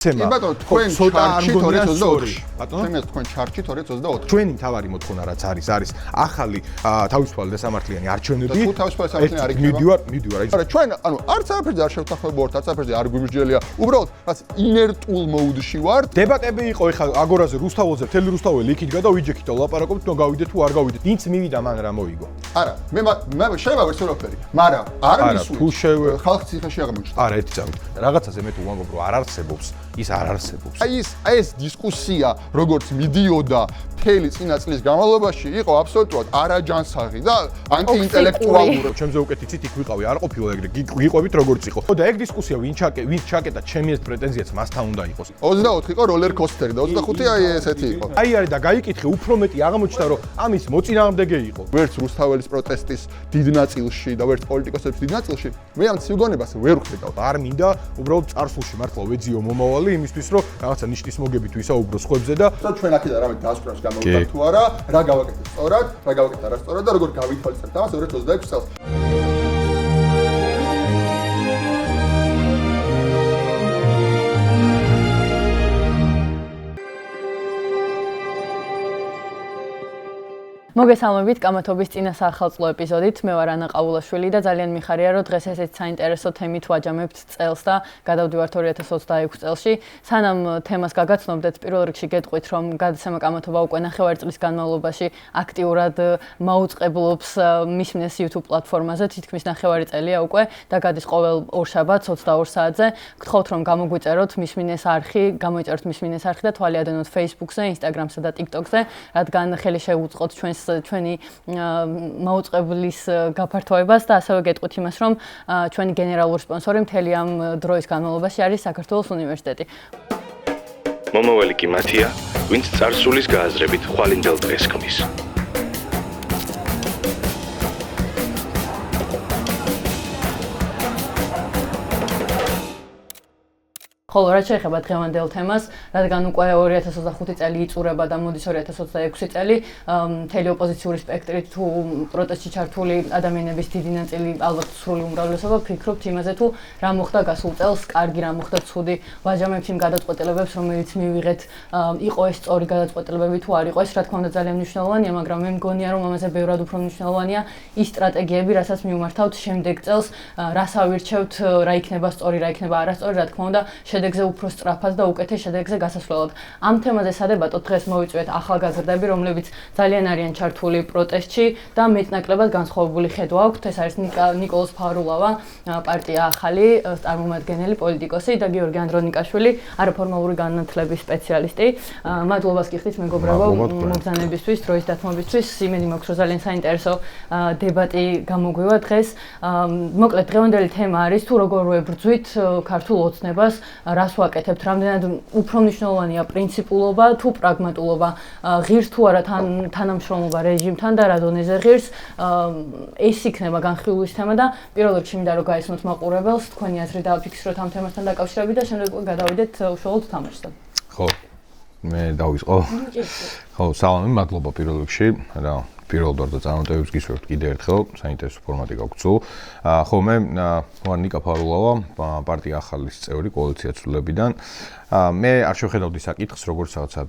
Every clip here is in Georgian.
კი ბატონო, თქვენ ჩარჩით 2024-ში. ბატონო, თქვენ ჩარჩით 2024-ში. ჩვენი მთავარი მოთხოვნა რაც არის ახალი თავისუფალი და სამართლიანი არჩევნები. თუ თავისუფალი სამართლიანი არ იქნება. მიდივარ. არა, ჩვენ არც არაფერზე არ შევთანხმებთ, არც არაფერზე არ გვიმსჯელია. უბრალოდ რაც ინერტულ მოდში ვართ. დებატები იყო ეხლა აგორაზე რუსთაველზე, მთელი რუსთაველი იქით გადავიჯექით და ლაპარაკობთ, თუ გავიდეთ თუ არ გავიდეთ. ვინც მივიდა მან რა მოიგო. არა, მე შეიძლება ვერ ვერაფერი, მაგრამ არ მისული. ხალხი ციხეში აღმოჩნდა. არა, ერთი წამით. რაღაცაზე მე თუ ვამბობ, რომ არ არსებობს, ის არ არსებობს. აი ეს დისკუსია, როგორც მიდიოდა მთელი წინა წლის განმავლობაში, იყო აბსოლუტურად არაჯანსაღი და ანტიინტელექტუალური. ჩემზე უკეთ იცით, იქ ვიყავი, არ ყოფილა ეგრე, გიყვებით როგორც იყო. და ეგ დისკუსია ვინც ჩაკეტა, ჩემი ეს პრეტენზიაც მასთან უნდა იყოს. 24 იყო როლერ კოსტერი და 25 აი ესეთი იყო. აი არის და გაიკითხე, უფრო მეტი აღმოჩნდა, რომ ამის მოწინააღმდეგე იყო. ვერც რუსთაველის პროტესტის დიდ ნაწილში და ვერც პოლიტიკოსების დიდ ნაწილში მე ამ ციგონებას ვერ ვხედავ. არ მინდა უბრალოდ წარსულში მართლა ვეძიო მომავალი იმისთვის, რომ რაღაცა ნიშნის მოგებით ვისაუბრო სხვებზე და ჩვენ აქედან რამე დასკვნას გამოვიდა თუ არა, რა გავაკეთეთ სწორად, რა გავაკეთეთ არასწორად და როგორ გავითვალისწინებთ ამას 2026 წელს. მოგესალმებით კამათობის წინა სახალხო ეპიზოდით. მე ვარ ანა ყაულაშვილი და ძალიან მიხარია, რომ დღეს ესეც საინტერესო თემით ვაჯამებთ წელს და გადავდივართ 2026 წელში. სანამ თემას გაგაცნობდეთ, პირველ რიგში გეტყვით, რომ გადაცემა კამათობა უკვე ნახევარი წლის განმავლობაში აქტიურად მაუწყებლობს მისმნეს YouTube პლატფორმაზე, თითქმის ნახევარი წელია უკვე და გადის ყოველ ორშაბათს 22 საათზე. გთხოვთ, რომ გამოგვიწეროთ მისმნეს არხი, გამოიწეროთ მისმნეს არხი და თვალიადენოთ Facebook-ზე, Instagram-სა და TikTok-ზე, რადგან ხელი შეუწყოთ ჩვენი მაუწყებლის გაფართოებას და ასევე გეტყვით იმას, რომ ჩვენი გენერალური სპონსორი მთელი ამ დროის განმავლობაში არის საქართველოს უნივერსიტეტი. მომავალი კი მათია, ვინც წარსულის გააზრებით ხვალინდელ დღეს ქმნის. ხოლო რაც შეეხება დღევანდელ თემას, რადგან უკვე 2025 წელი იწურება და მოდის 2026 წელი, მთელი ოპოზიციური სპექტრი თუ პროტესტში ჩართული ადამიანების დიდი ნაწილი, ალბათ სრული უმრავლესობა ფიქრობთ იმაზე, თუ რა მოხდა გასულ წელს, კარგი რა მოხდა, ცუდი, ვაჯამებთ იმ გადაწყვეტილებებს, რომელიც მივიღეთ, იყო ეს სწორი გადაწყვეტილებები თუ არ იყო, ეს რა თქმა უნდა ძალიან მნიშვნელოვანია, მაგრამ მე მგონია, რომ ამაზე ბევრად უფრო მნიშვნელოვანია ის სტრატეგიები, რასაც მივმართავთ შემდეგ წელს, რას ავირჩევთ, რა იქნება სწორი, რა იქნება არასწორი, რა თქმა უნდა, შედეგზე უფრო სწრაფად და უკეთეს შედეგზე გასასვლელად. ამ თემაზე სადებატოდ დღეს მოვიწვიეთ ახალგაზრდები, რომლებიც ძალიან არიან ჩართული პროტესტში და მეტნაკლებად განსხვავებული ხედვა აქვთ. ეს არის ნიკოლოზ ფარულავა, პარტია ახალი, წარმომადგენელი პოლიტიკოსი და გიორგი ანდრონიკაშვილი, არაფორმალური განათლების სპეციალისტი. მადლობას გიხდით მეგობრებო მოგზანებისთვის, დროის დათმობისთვის. იმედი მაქვს, რომ ძალიან საინტერესო დებატი გამოგვივა დღეს. მოკლედ დღევანდელი თემა არის თუ როგორ ვებრძვით ქართულ ოცნებას, რას ვაკეთებთ, რამდენად უფრო მნიშვნელოვანია პრინციპულობა თუ პრაგმატულობა, ღირს თუ არა თანამშრომლობა რეჟიმთან და რა დონეზე ღირს, ეს იქნება განხილვის თემა და პირველ რიგში მინდა რომ გაიცნოთ მაყურებელს თქვენი აზრი დააფიქსიროთ ამ თემასთან დაკავშირებით და შემდეგ გადავიდეთ უშუალოდ თამაშზე. ხო, მე დავიწყო. ხო, სალამი, მადლობა პირველ რიგში და პირველდარ და წარმატებებს გისურვებთ კიდევ ერთხელ, საინტერესო ფორმატი გაგვწუ. ხო, მე ვარ ნიკა ფარულავა, პარტია ახალის წევრი კოალიცია ცვლილებიდან. მე არ შევხედავდი საკითხს, როგორც რაღაცა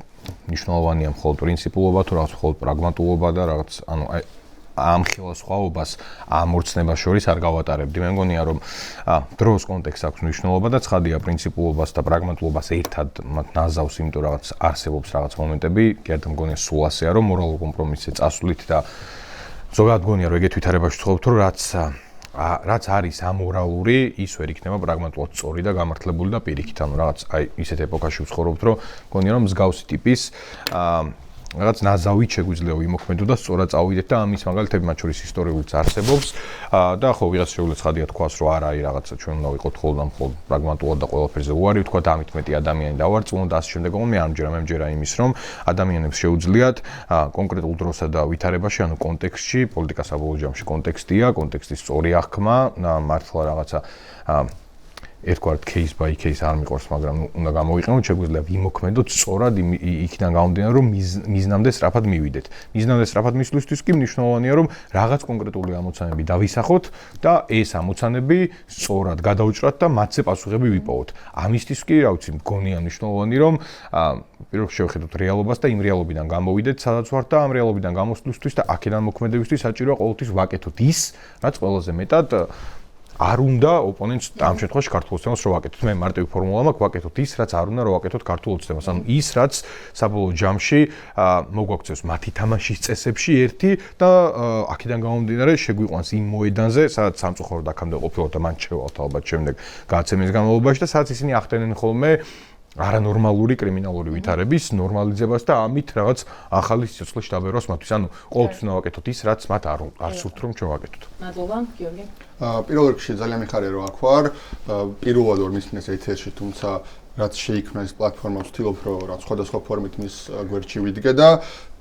მნიშვნელოვანია მხოლოდ პრინციპულობა თუ რაღაც მხოლოდ პრაგმატულობა და რაღაც, ანუ ამ ხელსახვაობას ამორცნებას შორის არ გავატარებდი. მე მგონია, რომ დროს კონტექსტს აქვს მნიშვნელობა და ცხადია პრინციპულობას და პრაგმატულობას ერთად ნაზავს, იმიტომ რაღაც არსებობს რაღაც მომენტები, გერდა მგონია სულ ასეა, რომ მორალურ კომპრომისზე წასვლით და ზოგადად მგონია, რომ ეგეთ ვითარებაში ვცხოვრობთ, რომ რაც არის ამორალური, ის ვერ იქნება პრაგმატულად სწორი და გამართლებული და პირიქით, ანუ რაღაც აი ისეთ ეპოქაში ვცხოვრობთ, რომ მგონია, რომ მსგავსი ტიპის რაღაც ნაზავით შეგვიძლია ვიმოქმედო და სწორად წავიდეთ და ამის მაგალითები მათ შორის ისტორიულიც არსებობს და ხო ვიღაც შეუძლია ცხადია თქვას, რომ არ არის რაღაცა ჩვენ უნდა ვიყოთ მხოლოდ პრაგმატულად და ყველაფერზე უარი ვთქვა და ამით მეტი ადამიანი დავარწმუნოთ და ასე შემდეგ. მე არ მჯერა იმის, რომ ადამიანებს შეუძლიათ კონკრეტულ დროსა და ვითარებაში, ანუ კონტექსტში, პოლიტიკა საბოლოო ჯამში კონტექსტია, კონტექსტის სწორი აღქმა, მართლა რაღაცა ერთგვარად case by case არ მიყვარს, მაგრამ უნდა გამოვიყენოთ, შეგვიძლია ვიმოქმედოთ სწორად იქიდან გამომდინარე, რომ მიზნამდე სწრაფად მივიდეთ. მიზნამდე სწრაფად მისვლისთვის კი მნიშვნელოვანია, რომ რაღაც კონკრეტული ამოცანები დავისახოთ და ეს ამოცანები სწორად გადაუჭრათ და მათზე პასუხები ვიპოვოთ. ამისთვის კი, რა ვიცი, მგონია მნიშვნელოვანი, რომ პირველ შევხედოთ რეალობას და იმ რეალობიდან გამოვიდეთ, სადაც ვართ და ამ რეალობიდან გამოსვლისთვის და აქედან მოქმედებისთვის საჭიროა ყოველთვის ვაკეთოთ ის, რაც ყველაზე მეტად არ უნდა ოპონენტს ამ შემთხვევაში ქართულ ოცნებას რო ვაკეთოთ. მე მარტივი ფორმულა მაქვს, ვაკეთოთ ის, რაც არ უნდა რო ვაკეთოთ ქართულ ოცნებას. ანუ ის, რაც საბოლოო ჯამში მოგვაქცევს მათი თამაშის წესებში ერთი და აქედან გამომდინარე შეგვიყვანს იმ მოედანზე, სადაც სამწუხაროდ აქამდე ყოფილიყო და მან შევალთ ალბათ შემდეგ გადაცემის განმავლობაში და სადაც ისინი ახდენენ ხოლმე არანორმალური კრიმინალური ვითარების ნორმალიზებას და ამით რაღაც ახალი სიცოცხლე შთაბერვას მათთვის. ანუ ყოველთვის უნდა ვაკეთოთ ის, რაც მათ არ სურთ რომ ჩვენ ვაკეთოთ. მადლობა, გიორგი. პირველ რიგში ძალიან მიხარია რომ აქ ვარ. პირველად ვარ მისმინეს ეთერში, თუმცა რაც შეიქმნა ეს პლატფორმა, ვცდილობ რომ რაც სხვადასხვა ფორმით მის გვერდში ვიდგე და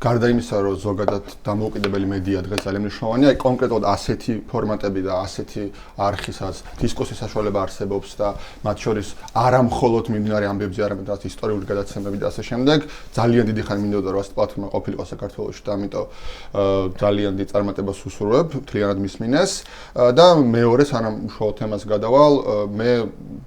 გარდა იმისა, რომ ზოგადად დამოუკიდებელი მედია დღეს ძალიან მნიშვნელოვანია, კონკრეტულად ასეთი ფორმატები და ასეთი არხისაც დისკუსიის საშუალება არსებობს და მათ შორის არა მხოლოდ მიმდინარე ამბებზე, არამედ რაც ისტორიული გადაცემები და ასე შემდეგ, ძალიან დიდი ხანი მინდოდა რომ ასეთი პლატფორმა ყოფილიყო საქართველოში და ამიტომ ძალიან დიდ წარმატებას უსურვებ, მთლიანად მისმინეს და მეორე სანამ უშუალო თემას გადავალ, მე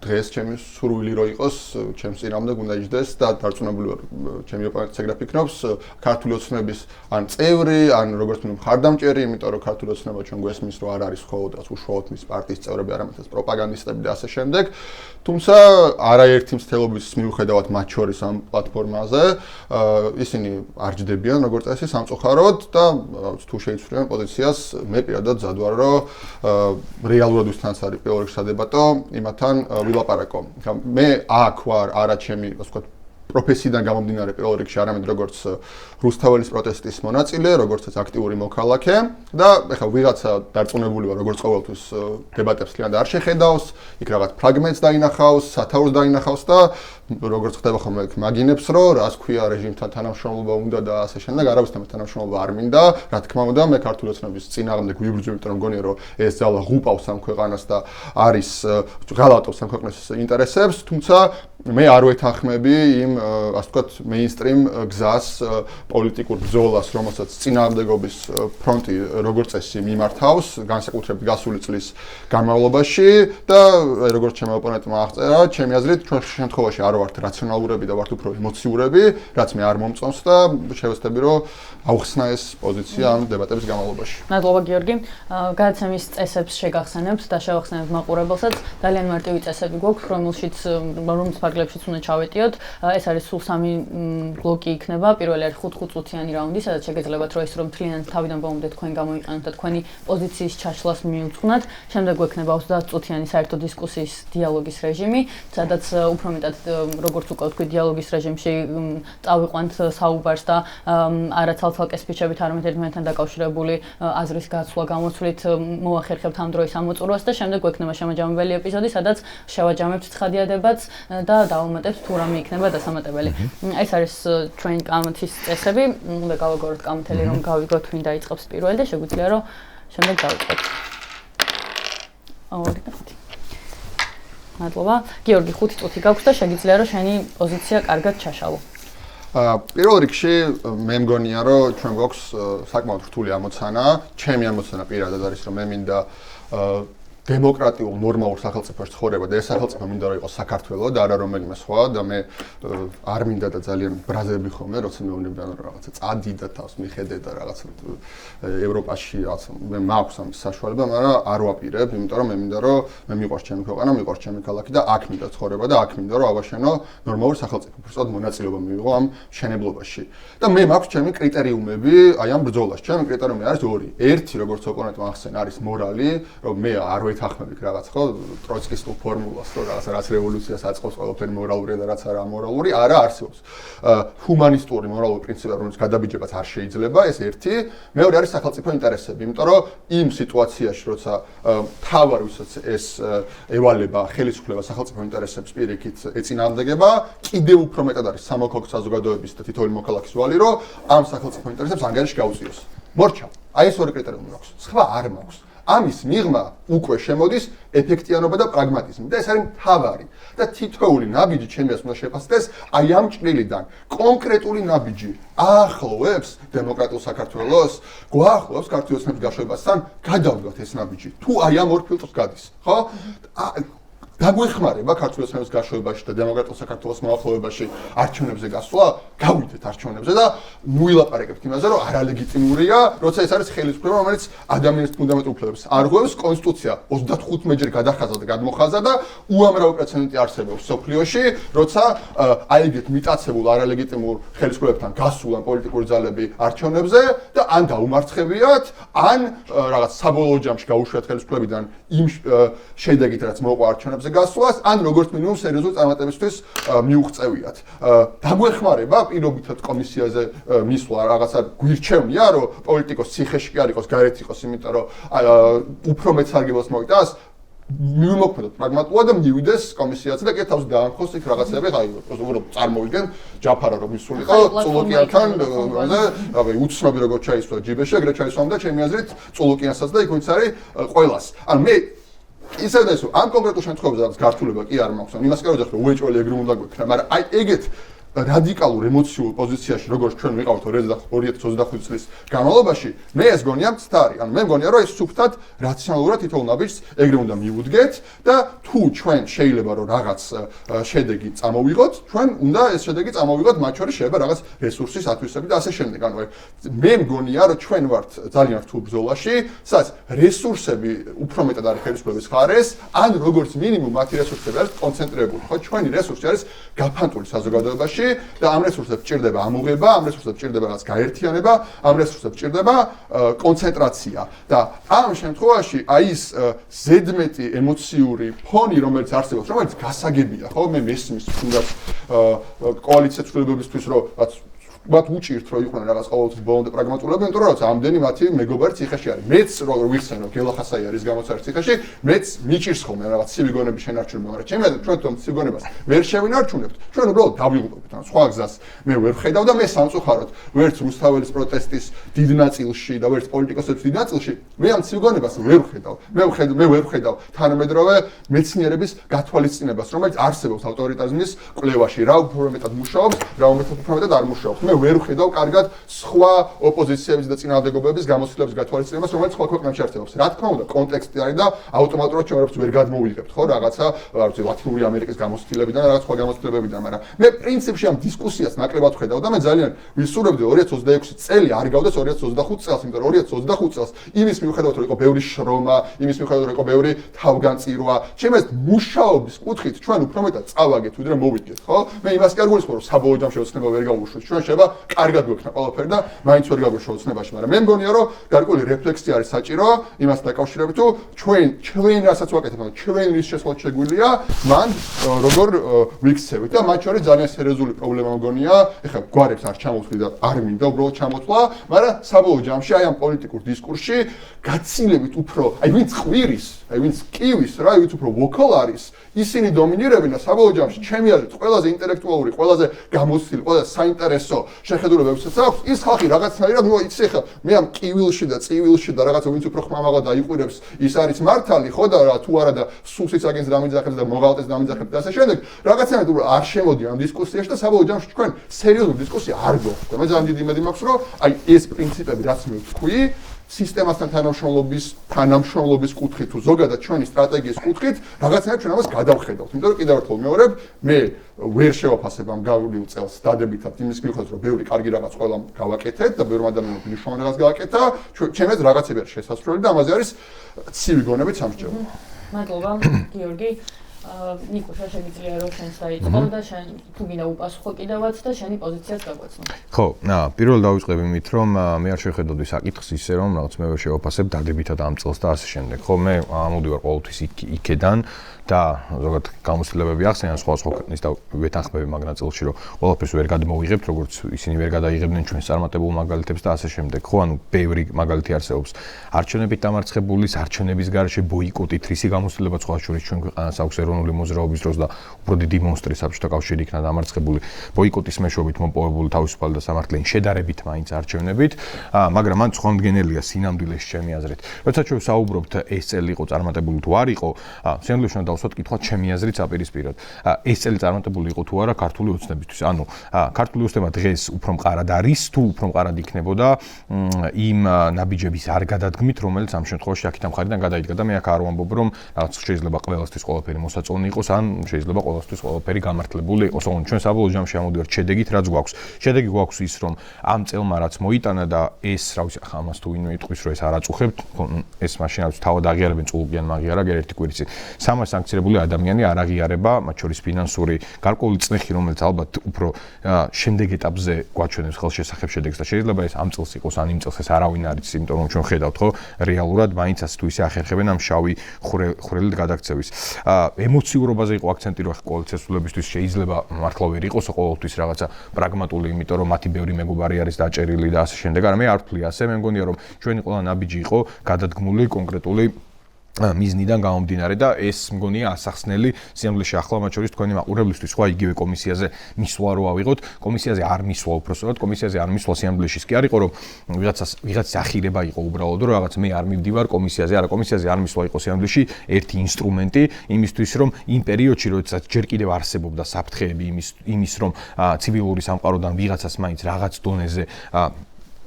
დღეს ჩემი სურვილი რო იყოს, ჩემს წინამდე უნდა იჯდეს და დარწმუნებული ვარ, ჩემი ოპონენტიც ეგრე ფიქრობს, ქართული ოცნების ან წევრი, ან როგორც მინდა მხარდამჭერი, იმიტომ რომ ქართული ოცნება ჩვენ გვესმის, რომ არ არის მხოლოდ უშუალოდ მის პარტიის წევრები, არამედ პროპაგანდისტები და ასე შემდეგ. თუმცა არაერთი მცდელობის მიუხედავად მათ შორის ამ პლატფორმაზე, ისინი არ ჯდებიან როგორც წესი სამწუხაროდ და თუ შეიცვლიან პოზიციას, მე პირადად მზად ვარ, რომ რეალურად ვისთანაც არის პირველ რიგში სადებატო, იმათთან ვილაპარაკო. მე აქ ვარ, არა ჩემი, ასე ვთქვათ, პროფესიიდან გამომდინარე პირველ რიგში, არამედ როგორც რუსთაველის პროტესტის მონაწილე, როგორც აქტიური მოქალაქე და ეხლა ვიღაცა დარწმუნებული ვარ, როგორც ყოველთვის დებატებს ძალიან არ შეხედავს, იქ რაღაც ფრაგმენტს დაინახავს, სათაურს დაინახავს და როგორც ხდება ხოლმე მაგინებს, რომ რას ქვია რეჟიმთან თანამშრომლობა უნდა და ასე შემდეგ, არავისთან თანამშრომლობა არ მინდა, რა თქმა უნდა, მე ქართული ოცნების წინააღმდეგ ვიბრძვი, იმიტომ რომ მგონია, რომ ეს ძალა ღუპავს ამ ქვეყანას და არის ღალატობს ამ ქვეყნის ინტერესებს, თუმცა მე არ ვეთანხმები იმ, ასე ვთქვათ, მეინსტრიმ გზას, პოლიტიკურ ბრძოლას, რომელსაც წინააღმდეგობის ფრონტი როგორც წესი მიმართავს, განსაკუთრებით გასული წლის განმავლობაში და როგორც ჩემი ოპონენტმა აღწერა, ჩემი აზრით, ჩვენ შემთხვევაში არ ვართ რაციონალურები და ვართ უფრო ემოციურები, რაც მე არ მომწონს და შევეცდები, რომ ავხსნა ეს პოზიცია ამ დებატების განმავლობაში. მადლობა გიორგი. გადაცემის წესებს შეგახსენებთ და შევახსენებთ მაყურებელსაც. ძალიან მარტივი წესები გვაქვს, რომლის ფარგლებშიც უნდა ჩავეტიოთ. ეს არის სულ 3 ბლოკი იქნება. პირველი არის 5 წუთიანი რაუნდი, სადაც შეგეძლებათ რომ ეს რომ მთლიანად თავიდან ბოლომდე თქვენ გამოიყენოთ და თქვენი პოზიციის ჩაშლას მიუძღვნათ. შემდეგ გვექნება 30 წუთიანი საერთო დისკუსიის დიალოგის რეჟიმი, სადაც უფრო მეტად როგორც უკვე ვთქვი, დიალოგის რეჟიმში წავიყვანთ საუბარს და არა ცალ-ცალკე სპიჩებით, არამედ ერთმანეთთან დაკავშირებული აზრის გაცვლა გამოცვლით მოახერხებთ ამ დროის ამოწურვას და შემდეგ გვექნება შემაჯამებელი ეპიზოდი, სადაც შევაჯამებთ ცხადიადებაც და დავუმატებთ თუ რამე იქნება დასამატებელი. ეს არის ჩვენი კამათის წესები. უნდა გავაგოროთ კამათელი, რომ გავიგოთ ვინ დაიწყებს პირველი და შეგვიძლია რომ შემდეგ დავიწყოთ. მადლობა. გიორგი, 5 წუთი გაქვს და შეგიძლია რომ შენი პოზიცია კარგად ჩაშალო. პირველ რიგში მე მგონია რომ ჩვენ გვაქვს საკმაოდ რთული ამოცანა. ჩემი ამოცანა პირადად არის რომ მე მინდა დემოკრატიულ ნორმალურ სახელმწიფოში ცხოვრება და ეს სახელმწიფო მინდა რომ იყოს საქართველო და არა რომელიმე სხვა და მე არ მინდა და ძალიან ბრაზები ხოლმე როცა მეუბნები ანუ რაღაცა წადი და თავს მიხედე და რაღაცა ევროპაში რაღაც მე მაქვს ამ საშუალება, მაგრამ არ ვაპირებ, იმიტომ რომ მე მინდა რომ მე მიყვარს ჩემი ქვეყანა, მიყვარს ჩემი ქალაქი და აქ მინდა ცხოვრება და აქ მინდა რომ ავაშენო ნორმალური სახელმწიფო, უბრალოდ მონაწილეობა მივიღო ამ მშენებლობაში. და მე მაქვს ჩემი კრიტერიუმები აი ამ ბრძოლაში. ჩემი კრიტერიუმი არის ორი. ერთი, როგორც ოპონენტმა ახსენა, არის მორალი, რომ მე არ ეთანხმები რაღაც ხო ტროცკისტულ ფორმულას, რომ რაღაც რაც რევოლუციას აწყობს ყველაფერი მორალური და რაც არა ამორალური, არა არსებობს. ჰუმანისტური მორალური პრინციპები, რომელიც გადაბიჯებას არ შეიძლება, ეს ერთი. მეორე არის სახელმწიფო ინტერესები, იმიტომ რომ იმ სიტუაციაში, როცა თავარ ვისაც ეს ევალება ხელისუფლება სახელმწიფო ინტერესებს პირიქით ეწინააღმდეგება, კიდევ უფრო მეტად არის სამოქალაქო საზოგადოების და თითოეული მოქალაქის ვალი, რომ ამ სახელმწიფო ინტერესებს ანგარიში გაუწიოს. მორჩა. აი ეს ორი კრიტერიუმი მაქვს. სხვა არ მაქვს. ამის მიღმა უკვე შემოდის ეფექტიანობა და პრაგმატიზმი და ეს არის მთავარი და თითოეული ნაბიჯი ჩემს უნდა შეფასდეს აი ამ ჭრილიდან კონკრეტული ნაბიჯი ახლოვებს დემოკრატიულ საქართველოს გვახლავს ქართული ოცნების გაშვებასთან გადავდგათ ეს ნაბიჯი თუ აი ამ ორ ფილტრს გადის ხო დაგვეხმარება ქართული ოცნების გაშვებაში და დემოკრატიულ საქართველოს მოახლოებაში არჩევნებზე გასვლა გავიდეთ არჩევნებზე და ნუილაპარაკებთ იმაზე რომ არალეგიტიმურია როცა ეს არის ხელისუფლება რომელიც ადამიანის ფუნდამენტურ უფლებებს არღვევს კონსტიტუცია 35-მეჯერ გადახაზა და გადმოხაზა და უამრავი პრეცედენტი არსებობს სოფლიოში როცა აიგეთ მიტაცებულ არალეგიტიმურ ხელისუფლებებთან გასულან პოლიტიკური ძალები არჩევნებზე და ან გაუმარცხებიათ ან რაღაც საბოლოო ჯამში გაუშვიათ ხელისუფლებიდან იმ შედეგით რაც მოყვა არჩევნებზე გასვლას ან როგორც მინიმუმ სერიოზული წარმატებისთვის მიუღწევიათ. დაგვეხმარება პირობითად კომისიაზე მისვლა რაღაცა გვირჩევნია რომ პოლიტიკოს ციხეში კი არ იყოს გარეთ იყოს იმიტომ რომ უფრო მეც სარგებლოს მოიტანს მივიმოქმედოთ პრაგმატულად და მივიდეს კომისიაზე და კი თავს დაანხოს იქ რაღაცები აი უბრალოდ წარმოვიდგენ ჯაფარა რომ მისულიყო წულუკიანთან რავი უცნობი როგორ ჩაისვა ჯიბეში ეგრეთ ჩაისვა და ჩემი აზრით წულუკიანსაც და იქ ვინც არის ყველას ან მე ისე და ისე ამ კონკრეტულ შემთხვევაში რაღაც გართულება კი არ მაქვს. იმას კი არ ვეძახი რომ უეჭველი ეგრე უნდა გვექნა, მაგრამ აი ეგეთ რადიკალურ ემოციურ პოზიციაში როგორც ჩვენ ვიყავთ 2025 წლის განმავლობაში, მე ეს გონია მცდარი. ანუ მე მგონია რომ ეს სუფთად რაციონალურად თითოეულ ნაბიჯს ეგრე უნდა მივუდგეთ და თუ ჩვენ შეიძლება რომ რაღაც შედეგი წამოვიღოთ, ჩვენ უნდა ეს შედეგი წამოვიღოთ, მათ შორის შეიძლება რაღაც რესურსის ათვისები და ასე შემდეგ. ანუ მე მგონია რომ ჩვენ ვართ ძალიან რთულ ბრძოლაში, სადაც რესურსები უფრო მეტად არის ხელისუფლების მხარეს, ან როგორც მინიმუმ მათი რესურსები არის კონცენტრირებული. ხო, ჩვენი რესურსი არის გაფანტული საზოგადოებაში და ამ რესურსებს ჭირდება ამოღება, ამ რესურსებს ჭირდება რაღაც გაერთიანება, ამ რესურსებს ჭირდება კონცენტრაცია და ამ შემთხვევაში აი ეს ზედმეტი ემოციური ფონი, რომელიც არსებობს, რომელიც გასაგებია, ხო, მე მესმის თუნდაც კოალიცია ცვლილებებისთვის, რომ მათ უჭირთ რომ იყვნენ რაღაც ყოველთვის ბოლომდე პრაგმატულები, იმიტომ რომ რაღაც ამდენი მათი მეგობარი ციხეში არის. მეც რო ვიხსენო გელახასაი არის გამოცარ ციხეში, მეც მიჭირს ხოლმე რაღაც ცივი გონების შენარჩუნება, მაგრამ ჩემი აზრით ჩვენ თვითონ ცივი გონებას ვერ შევინარჩუნებთ. ჩვენ უბრალოდ დავიღუპებთ, ან სხვა გზას მე ვერ ხედავ და მე სამწუხაროდ ვერც რუსთაველის პროტესტის დიდ ნაწილში და ვერც პოლიტიკოსების დიდ ნაწილში მე ამ ცივი გონებას ვერ ვხედავ. მე ვერ ვხედავ თანამედროვე მეცნიერების გათვალისწინებას, რომელიც არსებობს ავტორიტარიზმის კვლევაში, რა უფრო მეტად მუშაობს, რა უფრო მეტად არ მუშაობს. მე ვერ ვხედავ კარგად სხვა ოპოზიციების და წინააღმდეგობების გამოცდილების გათვალისწინებას, რომელიც სხვა ქვეყნებში არსებობს. რა თქმა უნდა, კონტექსტი არის და ავტომატურად ჩვენ ვერ გადმოვიღებთ, ხო, რაღაცა, რა ვიცი, ლათინური ამერიკის გამოცდილებიდან, რაღაც სხვა გამოცდილებებიდან, მაგრამ მე პრინციპში ამ დისკუსიას ნაკლებად ვხედავ და მე ძალიან ვისურვებდი 2026 წელი არ გავდეს 2025 წელს, იმიტომ რომ 2025 წელს იმის მიუხედავად რომ იყო ბევრი შრომა, იმის მიუხედავად რომ იყო ბევრი თავგანწირვა, ჩემს მუშაობის კუთხით ჩვენ უფრო მეტად წავაგეთ, ვიდრე მოვიდგეთ, ხო? მე იმას კი არ გულისხმობ, რომ საბოლოო ჯამში ოცნება ვერ გავუშვით. ჩვენ შეიძლება კარგად გვექნა ყველაფერი და მაინც ვერ გაგვეშვა ოცნებაში, მაგრამ მე მგონია რომ გარკვეული რეფლექსია არის საჭირო იმას დაკავშირებით, თუ ჩვენ რასაც ვაკეთებთ, ჩვენ რის შესაძლოა შეგვიძლია, მან როგორ ვიქცევით და მათ შორის ძალიან სერიოზული პრობლემა მგონია, ეხლა გვარებს არ ჩამოთვლი და არ მინდა უბრალოდ ჩამოთვლა, მაგრამ საბოლოო ჯამში აი ამ პოლიტიკურ დისკურსში გაცილებით უფრო, აი ვინც ყვირის, აი ვინც კივის რა, ვინც უფრო ვოკალ არის, ისინი დომინირებენ და საბოლოო ჯამში ჩემი აზრით ყველაზე ინტელექტუალური, ყველაზე გამოცდილი, ყველაზე საინტერესო შეხედულებებსაც აქვს ის ხალხი რაღაცნაირად ნუ იცი ხა მე ამ კივილში და წივილში და რაღაცა ვინც უფრო ხმამაღლა დაიყურებს ის არის მართალი ხო და რა თუ არა და სუსის აგენს დამიძახებს და მოღალტეს დამიძახებს და ასე შემდეგ რაღაცნაირად არ შემოდი ამ დისკუსიაში და საბოლოო ჯამში თქვენ სერიოზული დისკუსია არ გვაქვს და მე ძალიან დიდი იმედი მაქვს რომ აი ეს პრინციპები რაც მე ვთქვი სისტემასთან თანამშრომლობის კუთხით თუ ზოგადად ჩვენი სტრატეგიის კუთხით რაღაცნაირად ჩვენ ამას გადავხედავთ. იმიტომ რომ კიდევ ერთხელ მეორებ, მე ვერ შევაფასებ ამ გავლილ წელს დადებითად იმის მიხედვით, რომ ბევრი კარგი რაღაც ყველამ გავაკეთეთ და ბევრი ადამიანმა მნიშვნელოვანი რაღაც გააკეთა, ჩემს რაღაცები არის შესასრულებელი და ამაზე არის ცივი გონებით სამსჯელო. მადლობა, გიორგი. ნიკო, შეგიძლია რომ შენ საიწყო და შენ თუ გინდა უპასუხო კიდევაც და შენი პოზიციაც გაგვაცნო. ხო, პირველად დავიწყებ იმით, რომ მე არ შევხედავდი საკითხს ისე, რომ რაღაც მე ვერ შევაფასებ დადებითად ამ წელს და ასე შემდეგ. ხო, მე ამოდივარ ყოველთვის იქედან და ზოგადად გამოცდილებები ახსენე სხვა ქვეყნის და ვეთანხმები მაგ ნაწილში, რომ ყველაფერს ვერ გადმოვიღებთ, როგორც ისინი ვერ გადაიღებდნენ ჩვენს წარმატებულ მაგალითებს და ასე შემდეგ. ხო, ანუ ბევრი მაგალითი არსებობს. არჩევნებით დამარცხებულის, არჩევნების გარეშე ბოიკოტით, რისი გამოცდილება სხვა შორის ჩვენ ქვეყანას აქვს ეროვნული მოძრაობის დროს და უფრო დიდი მონსტრი საბჭოთა კავშირი იქნა დამარცხებული ბოიკოტის მეშვეობით მომპოვებული თავისუფალი და სამართლიანი შედარებით მაინც არჩევნებით, მაგრამ მან ცხონდგენელია სინამდვილეში ჩემი აზრით. როცა ჩვენ საუბრობთ ეს წელი იყო წარმატებული თუ არ იყო, სინამდვილეში უნდა დავსვათ კითხვა ჩემი აზრით საპირისპიროდ. ეს წელი წარმატებული იყო თუ არა ქართული ოცნებისთვის. ანუ ქართული ოცნება დღეს უფრო მყარად არის თუ უფრო მყარად იქნებოდა იმ ნაბიჯების არ გადადგმით, რომელიც ამ შემთხვევაში აქეთ ამ ხარიდან გადაიდგა და მე აქ არ ვამბობ, რომ რაღაც შეიძლება ყველასთვის ყველაფერი მოსაწონი იყოს, ან შეიძლება ყველასთვის ყველაფერი გამართლებული იყოს. ოღონდ ჩვენ საბოლოო ჯამში ამოდივართ შედეგით, რაც გვაქვს. შედეგი გვაქვს ის, რომ ამ წელმა რაც მოიტანა და ეს, რა ვიცი, ამას თუ ვინმე იტყვის, რომ ეს არ აწუხებთ, ეს მაშინ რაც თავად აღიარებენ წულუკიან მაგიარა ერთკვირიცი. სამას სანქცირებული ადამიანი არ აღიარება, მათ შორის ფინანსური გარკვეული წნეხი, რომელიც ალბათ უფრო შემდეგ ეტაპზე გვაჩვენებს ხელშესახებ შედეგს და შეიძლება ეს ამ წელს იყოს, ან იმ წელს ეს არავინ არ იცის, იმიტომ რომ ჩვენ ხედავთ, ხო, რეალურად მაინც ასე თუ ისე ახერხებენ ამ შავი ხვრელით გადაქცევის. ემოციურობაზე იყო აქცენტი, რომ კოალიციას სულებისთვის შეიძლება მართლა ვერ იყოს ყოველთვის რაღაცა პრაგმატული, იმიტომ რომ მათი ბევრი მეგობარი არის დაჭერილი და ასე შემდეგ. არა, მე არ ვთვლი ასე, მე მგონია რომ ჩვენი ყველა ნაბიჯი იყო გადადგმული კონკრეტული მიზნიდან გამომდინარე და ეს მგონია ასახსნელი სიამბლეში ახლა მათ შორის თქვენი მაყურებლისთვის სხვა იგივე კომისიაზე მისვლა რო ავიღოთ, კომისიაზე არ მისვლა უბრალოდ კომისიაზე არ მისვლა სიამბლეში კი არ იყო რომ ვიღაცის ახირება იყო უბრალოდ რომ რაღაც მე არ მივდივარ კომისიაზე, არა კომისიაზე არ მისვლა იყო სიამბლეში ერთი ინსტრუმენტი იმისთვის რომ იმ პერიოდში როდესაც ჯერ კიდევ არსებობდა საფრთხეები იმის რომ ცივილური სამყაროდან ვიღაცას მაინც რაღაც დონეზე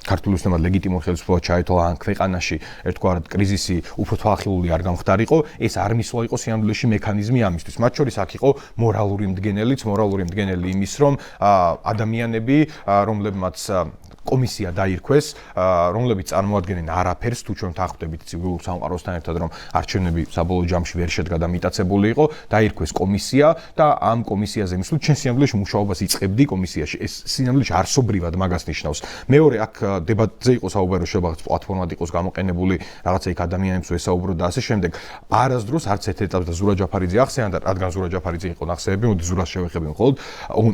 ქართული ოცნება ლეგიტიმურ ხელისუფლებად ჩაითვალა ან ქვეყანაში ერთგვარად კრიზისი უფრო თვალხილული არ გამხდარიყო, ეს არ მისვლა იყო სიამბლეში მექანიზმი ამისთვის. მათ შორის აქ იყო მორალური მდგენელი იმის, რომ ადამიანები, რომლებმაც კომისია დაირქვეს, რომლებიც წარმოადგენენ არაფერს, თუ ჩვენ თანხმდებით ცივილურ სამყაროსთან ერთად, რომ არჩევნები საბოლოო ჯამში ვერ შედგა და მიტაცებული იყო, დაირქვეს კომისია და ამ კომისიაზე მისვლით ჩვენ სიამბლეში მუშაობას იწყებდი კომისიაში. ეს სიამბლეში არსობრივად მაგას ნიშნავს. მეორე აქ დებატზე იყო საუბარი, რომ შეიძლება პლატფორმად იყოს გამოყენებული, რაღაცა იქ ადამიანებს ვესაუბროთ და ასე შემდეგ. არასდროს არც ერთ ეტაპს და ზურა ჯაფარიძე ახსენდა, რადგან ზურა ჯაფარიძე იყო ნახსენები, მოდი ზურას შევეხები მხოლოდ,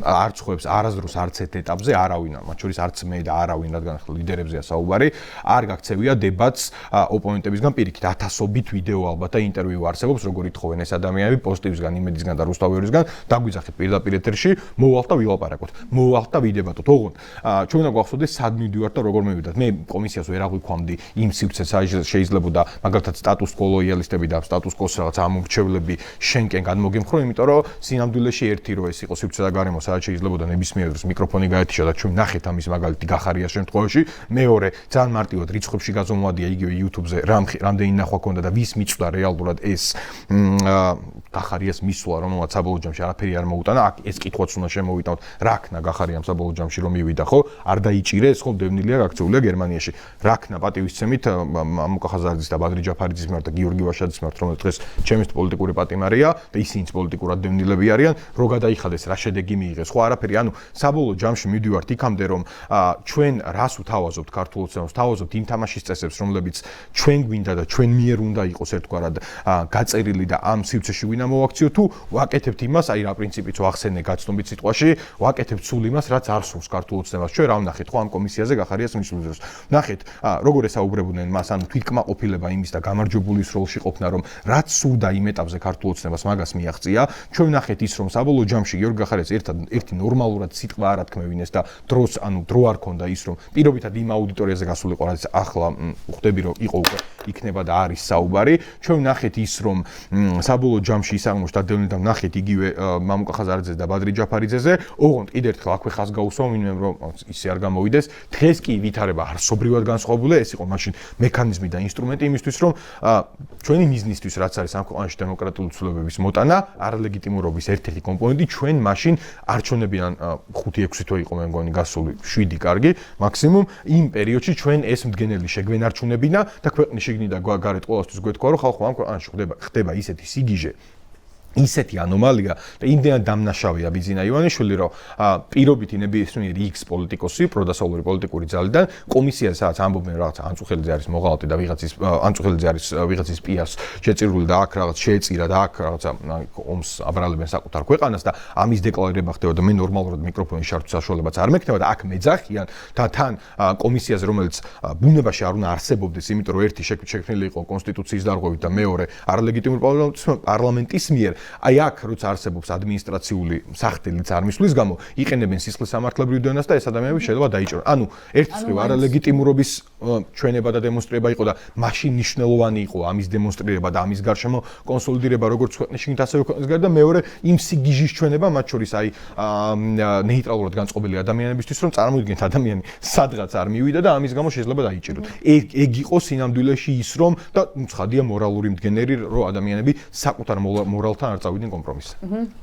არც ხოვებს არასდროს არც ერთ ეტაპზე არავინ, მათ შორის არც მე და არავინ, რადგან ახლა ლიდერებზეა საუბარი, არ გაქცევია დებატს ოპონენტებისგან პირიქით. ათასობით ვიდეო ალბათ და ინტერვიუ არსებობს, როგორ ითხოვენ ეს ადამიანები პოზიტივისგან, იმედისგან და რუსთავიერისგან, დაგვიძახეთ პირდაპირ ეთერში, მოვალთ და ვილაპარაკოთ, მოვალთ და ვიდებატოთ. ოღონდ ჩვენ უნდა გვახსოვდეს სად მივდივართ და როგორ მივიდათ. მე კომისიას ვერ აღვიქვამდი იმ სივრცეს შეიძლებოდა მაგალითად სტატუს კო ლოიალისტები და სტატუს კოს რაღაც ამორჩევლები შენკენ გადმოგემხრო, იმიტომ რომ სინამდვილეში ერთი რო ეს იყო სივრცე და გარემო, სადაც შეიძლებოდა ნებისმიერ დროს მიკროფონი გაეთიშა და ჩვენ ნახეთ ამის მაგალითი გახარიას შემთხვევაში. მეორე, ძალიან მარტივად რიცხვებში გაზომვადია იგივე YouTube-ზე რამდენი ნახვა ქონდა და ვის მიწვდა რეალურად ეს გახარიას მისვლა, რომელსაც საბოლოო ჯამში არაფერი არ მოუტანა. აქ ეს კითხვაც უნდა შემოვიტანოთ, რა ქნა გახარიამ საბოლოო ჯამში რომ მივიდა, ხო? არ დაიჭირეს, ხო, დევნილია გაქცეულია გერმანიაში. რა ქნა პატივისცემით მამუკა ხაზარძის და ბადრი ჯაფარიძის მიმართ და გიორგი ვაშაძის მიმართ, რომელიც დღეს ჩემთვის პოლიტიკური პატიმარია და ისინიც პოლიტიკურად დევნილები არიან, რო გადაიხადეს, რა შედეგი მიიღეს, ხო, არაფერი. ანუ საბოლოო ჯამში მივდივართ იქამდე, რომ ჩვენ რას ვთავაზობთ ქართულ ოცნებას, ვთავაზობთ იმ თამაშის წესებს, რომლებიც ჩვენ გვინდა და ჩვენ მიერ უნდა იყოს ერთგვარად გაწერილი და ამ სივრცეში ვინ ამოვაქციო თუ ვაკეთებთ იმას, აი რა პრინციპიც ვახსენე გაცნობით სიტყვაში, ვაკეთებთ სულ იმას, რაც არ სურს ქართულ ოცნებას. ჩვენ რა ვნახეთ, ხო, ამ კომისიაზე გახარიას მისვლის დროს. ნახეთ, როგორ ესაუბრებოდნენ მას, ანუ თვითკმაყოფილება იმის და გამარჯვებულის როლში ყოფნა, რომ რაც სურდა იმ ეტაპზე ქართულ ოცნებას მაგას მიაღწია. ჩვენ ვნახეთ ის, რომ საბოლოო ჯამში გიორგი გახარიას ერთი ნორმალურად სიტყვა არ ათქმევინეს და დროს, ანუ დრო არ ქონდა ის, რომ პირობითად იმ აუდიტორიაზე გასულიყო, რაც ახლა ხვდები, რომ იყო უკვე იქნება და არის საუბარი. ჩვენ ვნახეთ ის, რომ საბოლოო ჯამში ის აღმოჩნდა დევნილთა ვნახეთ იგივე მამუკა ხაზარძეს და ბადრი ჯაფარიძეზე. ოღონდ კიდევ ერთხელ აქვე ხაზს გაუსვამ ვინმე რომ ისე არ გამოვიდეს. დღეს კი ვითარება არსობრივად განსხვავებულია, ეს იყო მაშინ მექანიზმი და ინსტრუმენტი იმისთვის, რომ ჩვენი მიზნისთვის, რაც არის ამ ქვეყანაში დემოკრატიული ცვლილებების მოტანა, არალეგიტიმურობის ერთ-ერთი კომპონენტი, ჩვენ მაშინ არჩევნებიდან 5-6 თვე იყო მე მგონი გასული 7 კარგი, მაქსიმუმ იმ პერიოდში ჩვენ ეს მდგენელი შეგვენარჩუნებინა და ქვეყნის შიგნიდან გარეთ ყოველთვის გვეთქვა, რომ ხალხო ამ ქვეყანაში ხდება ისეთი სიგიჟე, ისეთი ანომალია და იმდენად დამნაშავეა ბიძინა ივანიშვილი, რომ პირობითი ნებისმიერი X პოლიტიკოსი, პროდასავლური პოლიტიკური ძალიდან კომისიაზე სადაც ამბობენ რაღაც ანწუხელიძე არის მოღალატე და ანწუხელიძე არის ვიღაცის პიარს შეწირული და აქ რაღაც შეეწირა და აქ რაღაცა ომს აბრალებენ საკუთარ ქვეყანას და ამის დეკლარირება ხდება და მე ნორმალურად მიკროფონის შართვის საშუალებაც არ მექნება და აქ მეძახიან და თან კომისიაზე, რომელიც ბუნებაში არ უნდა არსებობდეს, იმიტომ რომ ერთი შექმნილი იყო კონსტიტუციის დარღვევით და მეორე არალეგიტიმური პარლამენტის მიერ აი აქ როცა არსებობს ადმინისტრაციული სახთელიც არ მისვლის გამო იყენებენ სისხლის სამართლებრივ დონას და ეს ადამიანები შეიძლება დაიჭრონ. ანუ ერთი მხრივ არალეგიტიმურობის ჩვენება და დემონსტრირება იყო და მაშინ მნიშვნელოვანი იყო ამის დემონსტრირება და ამის გარშემო კონსოლიდირება როგორც ქვეყნის შიგნით ასევე ქვეყნის გარდა და მეორე იმ სიგიჟის ჩვენება მათ შორის აი ნეიტრალურად განწყობილი ადამიანებისთვის რომ წარმოიდგინეთ ადამიანი სადღაც არ მივიდა და ამის გამო შეიძლება დაიჭიროთ. ეგ იყო სინამდვილეში ის რომ და ცხადია მორალური მდგენელი რომ ადამიანები საკუთარ მორალთან არ წავიდნენ კომპრომისზე.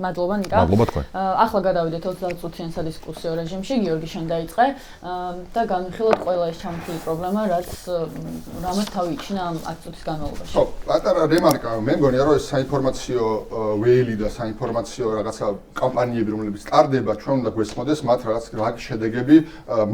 მადლობა ნიკა. მადლობა თქვენ. ახლა გადავიდეთ 30 წუთიან სადისკუსიო რეჟიმში. გიორგი შენ დაიწყე და განვიხილოთ ყველა ეს ჩამოთვლილი პრობლემა, რამაც თავი იჩინა ამ 10 წუთის განმავლობაში. ხო, პატარა რემარკა, მე მგონია რომ ეს საინფორმაციო ვეილი და საინფორმაციო რაღაცა კამპანიები, რომლებიც ტარდება, ჩვენ უნდა გვესმოდეს მათ რაღაც შედეგები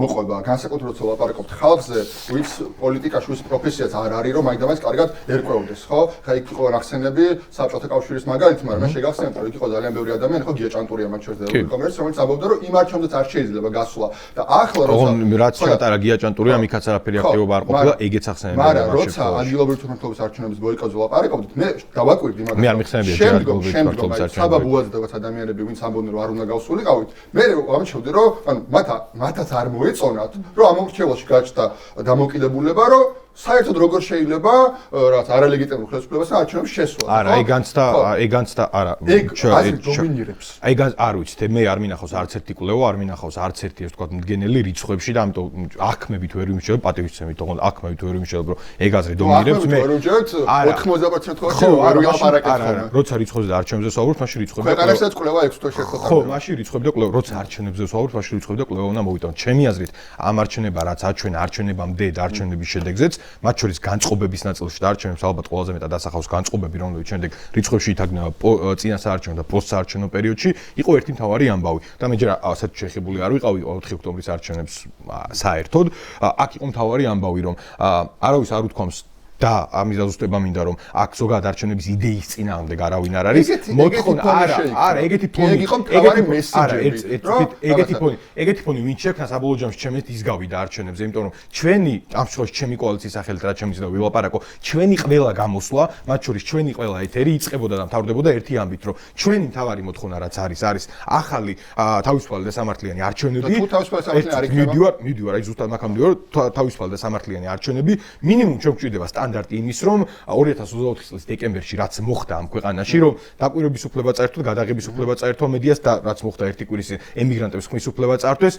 მოყვება. განსაკუთრებით როცა ლაპარაკობთ ხალხზე, ვინც პოლიტიკაში ვის პროფესიაც არ არის, რომ მაინდამაინც კარგად ერკვეოდეს, ხო? ხა იქ იყო ნახსენები საბჭოთა კავშირის მაგალითი, მაგრამ მე შეგახსენებთ, რომ იქ იყო ძალიან ბევრი ადამიანი, ხო, გია ჭანტურია მათ შორის და კომერცია, რომელიც ამბობდა, რომ იმ არჩევნებზეც არ შეიძლება გასვლა და ახლა როცა რაც ჩატარა გია ჭანტურია, მიქაც არაფერი აქტივობა არ ყოფილა, ეგეც ახსენებდა. მაგრამ როცა ადგილობრივი თვითმმართველობის არჩევნების ბოიკოტზე ლაპარაკობთ, მე დავაკვირდი მაგას. მე არ მიხსენებია ადგილობრივი თვითმმართველობის არჩევნები. საბაბუაზე რაღაც ადამიანები, ვინც ამბობდნენ, რომ არ უნდა გავსულიყავით, მე ამჩვევდი, რომ ანუ მათაც არ მოეწონათ, რომ ამ მრჩეველში გაჩნდა დამოკიდებულება, რომ საერთოდ როგორ შეიძლება რაღაც არალეგიტიმურ ხელისუფლებასთან არჩევნებში შესვლა. არა, ეგანც და არა. ეგ დომინირებს. არ ვიცით, მე არ მინახავს არც ერთი კვლევა, არ მინახავს არც ერთი ეს თქვა მდგენელი რიცხვებში და ამიტომ აქმებით ვერ ვიმსჯელებ, პატივისცემით, თქო, აქმებით ვერ ვიმსჯელებ, რომ ეგ აზრი დომინირებს. მე 80% ხო, არ ვილაპარაკეთ ხოლმე. როცა რიცხვებზე და არჩევნებზე ვსაუბრობთ, მაშინ რიცხვები და ქვეყანასაც კვლევა 6 თვე შეხვდა. ხო, მაშინ რიცხვები და კვლევა, როცა არჩევნებზე ვსაუბრობთ, მაშინ რიცხვები და კვლევა უნდა მოვიტანოთ. ჩემი აზრით, ამ არჩევნებმა რაც აჩვენა არჩევნებამდე და არჩევნების შედეგზეც მათ შორის განწყობების ნაწილში და არჩევნებს ალბათ ყველაზე მეტად ასახავს განწყობები, რომლებიც შემდეგ რიცხვებში ითარგმნება წინასაარჩევნო და პოსტსაარჩევნო პერიოდში, იყო ერთი მთავარი ამბავი. და მე ჯერ ასეთ შეხებული არ ვიყავი 4 ოქტომბრის არჩევნებს საერთოდ. აქ იყო მთავარი ამბავი, რომ არავის არ უთქვამს და ამის დაზუსტება მინდა რომ აქ ზოგადად არჩევნების იდეის წინააღმდეგ არავინ არ არის. მოთხოვნა არა, ეგეთი ფონი. ეგ იყო მთავარი მესეჯები. ეგეთი ფონი ვინ შექმნა საბოლოო ჯამში ჩემეთ ის გავიდა არჩევნებზე, იმიტომ რომ ჩვენი ამ შემთხვევაში ჩემი კოალიციის სახელით რაც შემიძლია ვილაპარაკო, ჩვენი ყველა გამოსვლა, მათ შორის ჩვენი ყველა ეთერი იწყებოდა და მთავრდებოდა ერთი ამბით, რომ ჩვენი მთავარი მოთხოვნა რაც არის ახალი თავისუფალი და სამართლიანი არჩევნები. თუ თავისუფალი სამართლიანი არ იქნება. მივიდივარ, აი ზუსტად მაგ ამბავი, რომ თავისუფალი და სამართლიანი არჩევნები მინიმუმ ჩვენ გვჭირდება სტანდარტი იმის, რომ 2024 წლის დეკემბერში რაც მოხდა ამ ქვეყანაში, რომ დაკვირვების უფლება წაერთვათ, გადაღების უფლება წაერთვა მედიას და რაც მოხდა ერთი კვირის ემიგრანტების ხმის უფლება წაართვეს,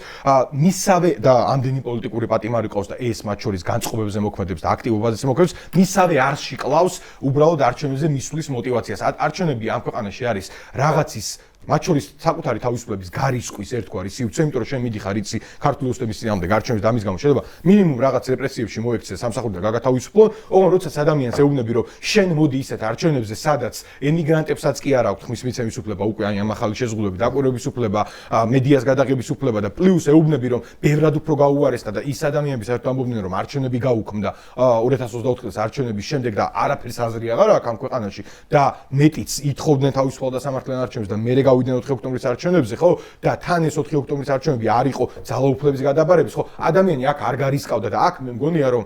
მისავე და ამდენი პოლიტიკური პატიმარი ყავს და ეს მათ შორის განწყობებზე მოქმედებს და აქტივობაზე მოქმედებს, მისავე არსში კლავს უბრალოდ არჩევნებზე მისვლის мотиваციას. არჩევნები ამ ქვეყანაში არის რაღაცის მათ შორის საკუთარი თავისუფლების გარისყვის ერთგვარი სივრცე, იმიტომ რომ შენ მიდიხარ იცი ქართული ოსტების წინააღმდეგ არჩევნებს და ამის გამო შეიძლება მინიმუმ რაღაც რეპრესიებში მოექცე სამსახური და გაგათავისუფლო, ოღონდ როცა ადამიანს ეუბნები, რომ შენ მოდი ისეთ არჩევნებზე, სადაც ემიგრანტებსაც კი არ აქვთ ხმის მიცემის უფლება, უკვე აი ამ ახალი შეზღუდვები, დაკვირვების უფლება, მედიას გადაღების უფლება და პლუს ეუბნები, რომ ბევრად უფრო გაუარესდა და ის ადამიანები საერთოდ ამბობდნენ, რომ არჩევნები გაუქმდა 2024 წლის არჩევნების შემდეგ და არაფერს აზრი აღარ აქვს ამ ქვეყანაში და მეტიც ითხოვდნენ თავისუფალ და სამართლიან არჩევნებს და მე გავიდნენ 4 ოქტომბრის არჩევნებზე, ხო? და თან ეს 4 ოქტომბრის არჩევნები არ იყო ძალაუფლების გადაბარების, ხო? ადამიანი აქ არ გარისყავდა და აქ მე მგონია რომ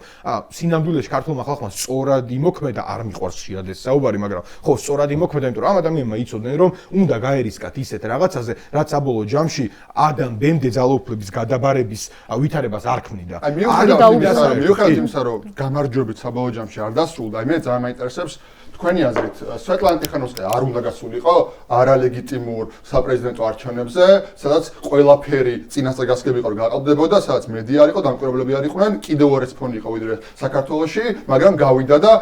სინამდვილეში ქართულმა ხალხმა სწორად იმოქმედა, არ მიყვარს ხშირად ეს საუბარი, მაგრამ ხო, სწორად იმოქმედა, იმიტომ რომ ამ ადამიანმა იცოდნენ რომ უნდა გაერისკათ ისეთ რაღაცაზე, რაც საბოლოო ჯამში ბემდე ძალაუფლების გადაბარების ვითარებას არ ქმნიდა. აი მიუხედავად იმისა, რომ გამარჯვებით საბოლოო ჯამში არ დასრულდა, აი მე ძალიან მაინტერესებს თქვენი აზრით, სვეტლანა ტიხანოვსკაია არ უნდა გასულიყო არალეგიტიმურ საპრეზიდენტო არჩევნებზე, სადაც ყველაფერი წინასწარ გასაგები იყო რომ გაყალბდებოდა, სადაც მედია არ იყო, დამკვირვებლები არ იყვნენ, კიდევ უარესი ფონი იყო ვიდრე საქართველოში, მაგრამ გავიდა და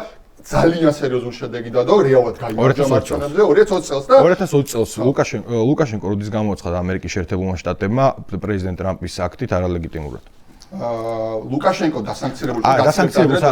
ძალიან სერიოზული შედეგი დადო, რეალურად გაიმარჯვა არჩევნებზე 2020 წელს და 2020 წელს ლუკაშენკო როდის გამოაცხადა ამერიკის შეერთებულმა შტატებმა პრეზიდენტ ტრამპის აქტით არალეგიტიმურად. ლუკაშენკო დასანქცირებული დასანქცირებულს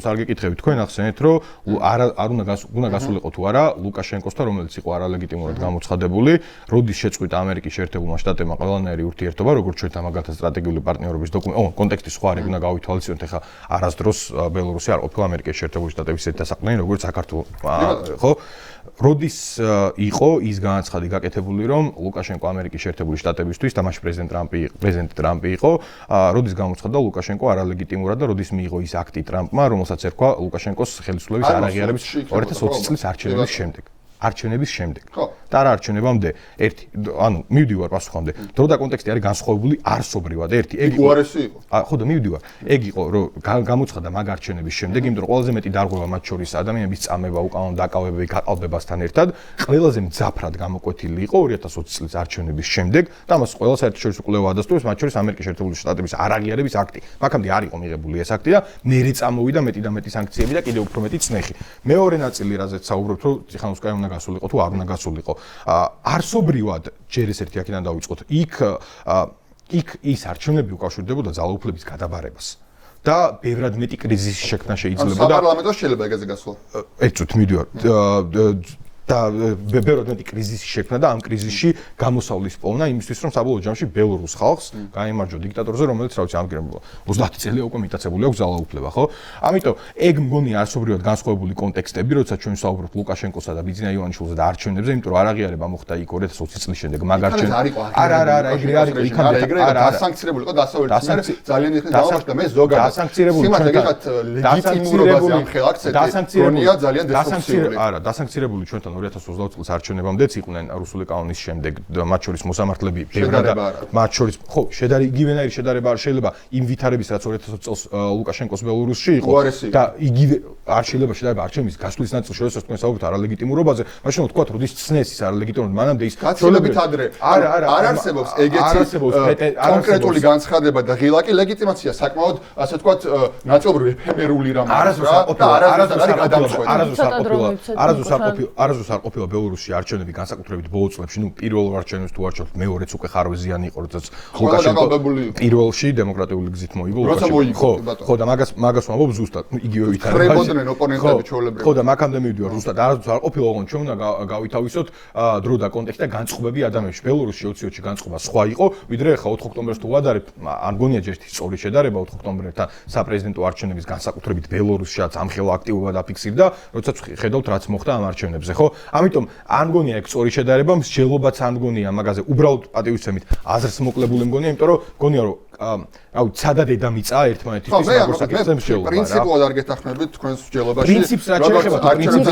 არ გეკითხებით თქვენ ახსენეთ რომ არ უნდა გასულიყო თუ არა ლუკაშენკოსთან რომელიც იყო არალეგიტიმურად გამოცხადებული როდის შეწყვიტა ამერიკის შეერთებულმა შტატებმა ყველანაირი ურთიერთობა როგორც ჩვენთან მაგალითად სტრატეგიული პარტნიორობის კონტექსტი სხვა არის უნდა გავითვალისწინოთ ეხლა არასდროს ბელორუსი არ ყოფილა ამერიკის შეერთებული შტატების ისეთი დასაყრდენი როგორც საქართველო ხო როდის იყო ის განაცხადი გაკეთებული რომ ლუკაშენკო ამერიკის შეერთებული შტატებისთვის და მაშინ პრეზიდენტ ტრამპი იყო როდის გამოცხადდა ლუკაშენკო არალეგიტიმურად და როდის მიიღო ის აქტი ტრამპმა რომელსაც ერქვა ლუკაშენკოს ხელისუფლების არაღიარების 2020 წლის არჩევნების შემდეგ არჩევნების შემდეგ. ხო. და რა არჩევნებამდე ერთი მივდივარ პასუხამდე. დრო და კონტექსტი არის განსხვავებული არსობრივად. ერთი ეგ იყო. უარესი იყო. ხო და მივდივარ. ეგ იყო რომ გამოცხადა მაგ არჩევნების შემდეგ, იმიტომ რომ ყველაზე მეტი დარღვევა მათ შორის ადამიანების წამება, უკანონო დაკავებები, გაყალბებასთან ერთად, ყველაზე მძაფრად გამოკვეთილი იყო 2020 წლის არჩევნების შემდეგ და მას ყველა საერთაშორისო კვლევა ადასტურებს, მათ შორის ამერიკის შეერთებული შტატების არაღიარების აქტი. მაგამდე არ იყო მიღებული ეს აქტი და მერე წამოვიდა მეტი და მეტი სანქციები და კიდევ უფრო მეტი წნეხი. მეორე ნაწილი, რაზეც საუბრობთ, რომ ციხანოვსკაია უნდა გასულიყო თუ არ უნდა გასულიყო. არსობრივად ჯერ ეს ერთი აქედან დავიწყოთ. იქ ის არჩევნები უკავშირდებოდა ძალაუფლების გადაბარებას. და ბევრად მეტი კრიზისის შექმნა შეიძლება და საპარლამენტო შეიძლება ეგეზე გასვლა. ეცუთ მიდივარ. და ბევრად მეტი კრიზისი შექმნა და ამ კრიზისში გამოსავლის პოვნა იმისთვის რომ საბოლოო ჯამში ბელორუს ხალხს გაიმარჯვა დიქტატორზე რომელიც რა ვიცი ამ 30 წელია უკვე მიტაცებული აქვს ძალაუფლება ხო ამიტომ ეგ მგონია არსობრივად განსხვავებული კონტექსტები როცა ჩვენ ვსაუბრობთ ლუკაშენკოსა და ბიძინა ივანიშვილზე და არჩევნებზე იმიტომ რომ არაღიარება მოხდა იქ 2020 წლის შემდეგ მაგ არჩევნებში არა ეგრე არ იყო იქამდე არა დასანქცირებული იყო დასავლეთის ძალიან იხნით დავამარცხდა მე ზოგადად დასანქცირებული ლეგიტიმურობაზე ამ ხელაქცეთი გონია ძალიან დესტრუქციული არა დასანქცირებული ჩვენთან 2020 წლის არჩევნებამდეც იყვნენ რუსული კანონის შემდეგ მათ შორის მოსამართლები ბევრად მათ შორის ხო იგივენაირი შედარება არ შეიძლება იმ ვითარების რაც 2020 წელს ლუკაშენკოს ბელორუსში იყო და იგივე არ შეიძლება შედარება არჩევნების გასვლის ნაწილში როდესაც თქვენ საუბრობთ არალეგიტიმურობაზე მაშინ თქვათ რომ ის ცნეს ის არალეგიტიმურობა მანამდე ის გაცილებით ადრე არ არსებობს ეგეთი კონკრეტული განცხადება და ღილაკი ლეგიტიმაცია საკმაოდ ასე თქვათ ნაწილობრივ ეფემერული რამე არასდროს არ ყოფილა ბელორუსში არჩევნები განსაკუთრებით ბოლო წლებში, ნუ პირველ არჩევნებს თუ არჩევთ მეორეც უკვე ხარვე ზიანი იყო, როდესაც ლუკაშენკო პირველში დემოკრატიული გზით მოიგო ლუკაშენკო. ხო და მაგას ვამბობ ზუსტად, იგივე ვითარებაში. ხრებოდნენ ოპონენტები ჩვეულებრივად. ხო და მაგამდე მივდივარ ზუსტად არასდროს არ ყოფილა ოღონდ ჩვენ უნდა გავითავისოთ დრო და კონტექსტი და განწყობები ადამიანებში. ბელორუსში 2020-ში განწყობა სხვა იყო, ვიდრე ახლა 4 ოქტომბერს თუ ვადარებ, არ გონია ჯერ ერთი სწორი შედარება 4 ოქტომბერთან საპრეზიდენტო არჩევნების განსაკუთრებით ბელორუსშიც ამხელა აქტივობა დაფიქსირდა, როდესაც ხედავთ რაც მოხდა ამ არჩევნებზე, ხო? ამიტომ არ მგონია ეგ სწორი შედარება, მსჯელობაც არ მგონია მაგაზე. უბრალოდ პატივისცემით აზრს მოკლებული მგონია, იმიტომ რომ მგონია რომ რავი, ცადა დედამიწა ერთმანეთისთვის მაგას საკითხებს მსჯელობა რა. პრინციპულად არ გეთახმებით თქვენს მსჯელობაში. პრინციპს რა შეიძლება პრინციპს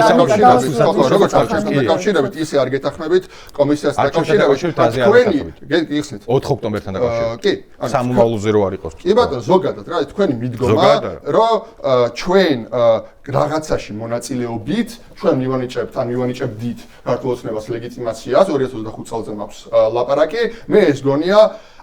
როგორც დაკავშირებით ისე არ გეთახმებით კომისიას დაკავშირებით. თქვენი იხსნით 4 ოქტომბერთან დაკავშირებით. კი, სამომავლოზე რო არ იყოს. კი ბატონო, ზოგადად რა, თქვენი მიდგომა, რომ ჩვენ რაღაცაში მონაწილეობით ჩვენ მივანიჭებდით ქართულ ოცნებას ლეგიტიმაციას 2025 წელზე მაქვს ლაპარაკი, მე ეს გონია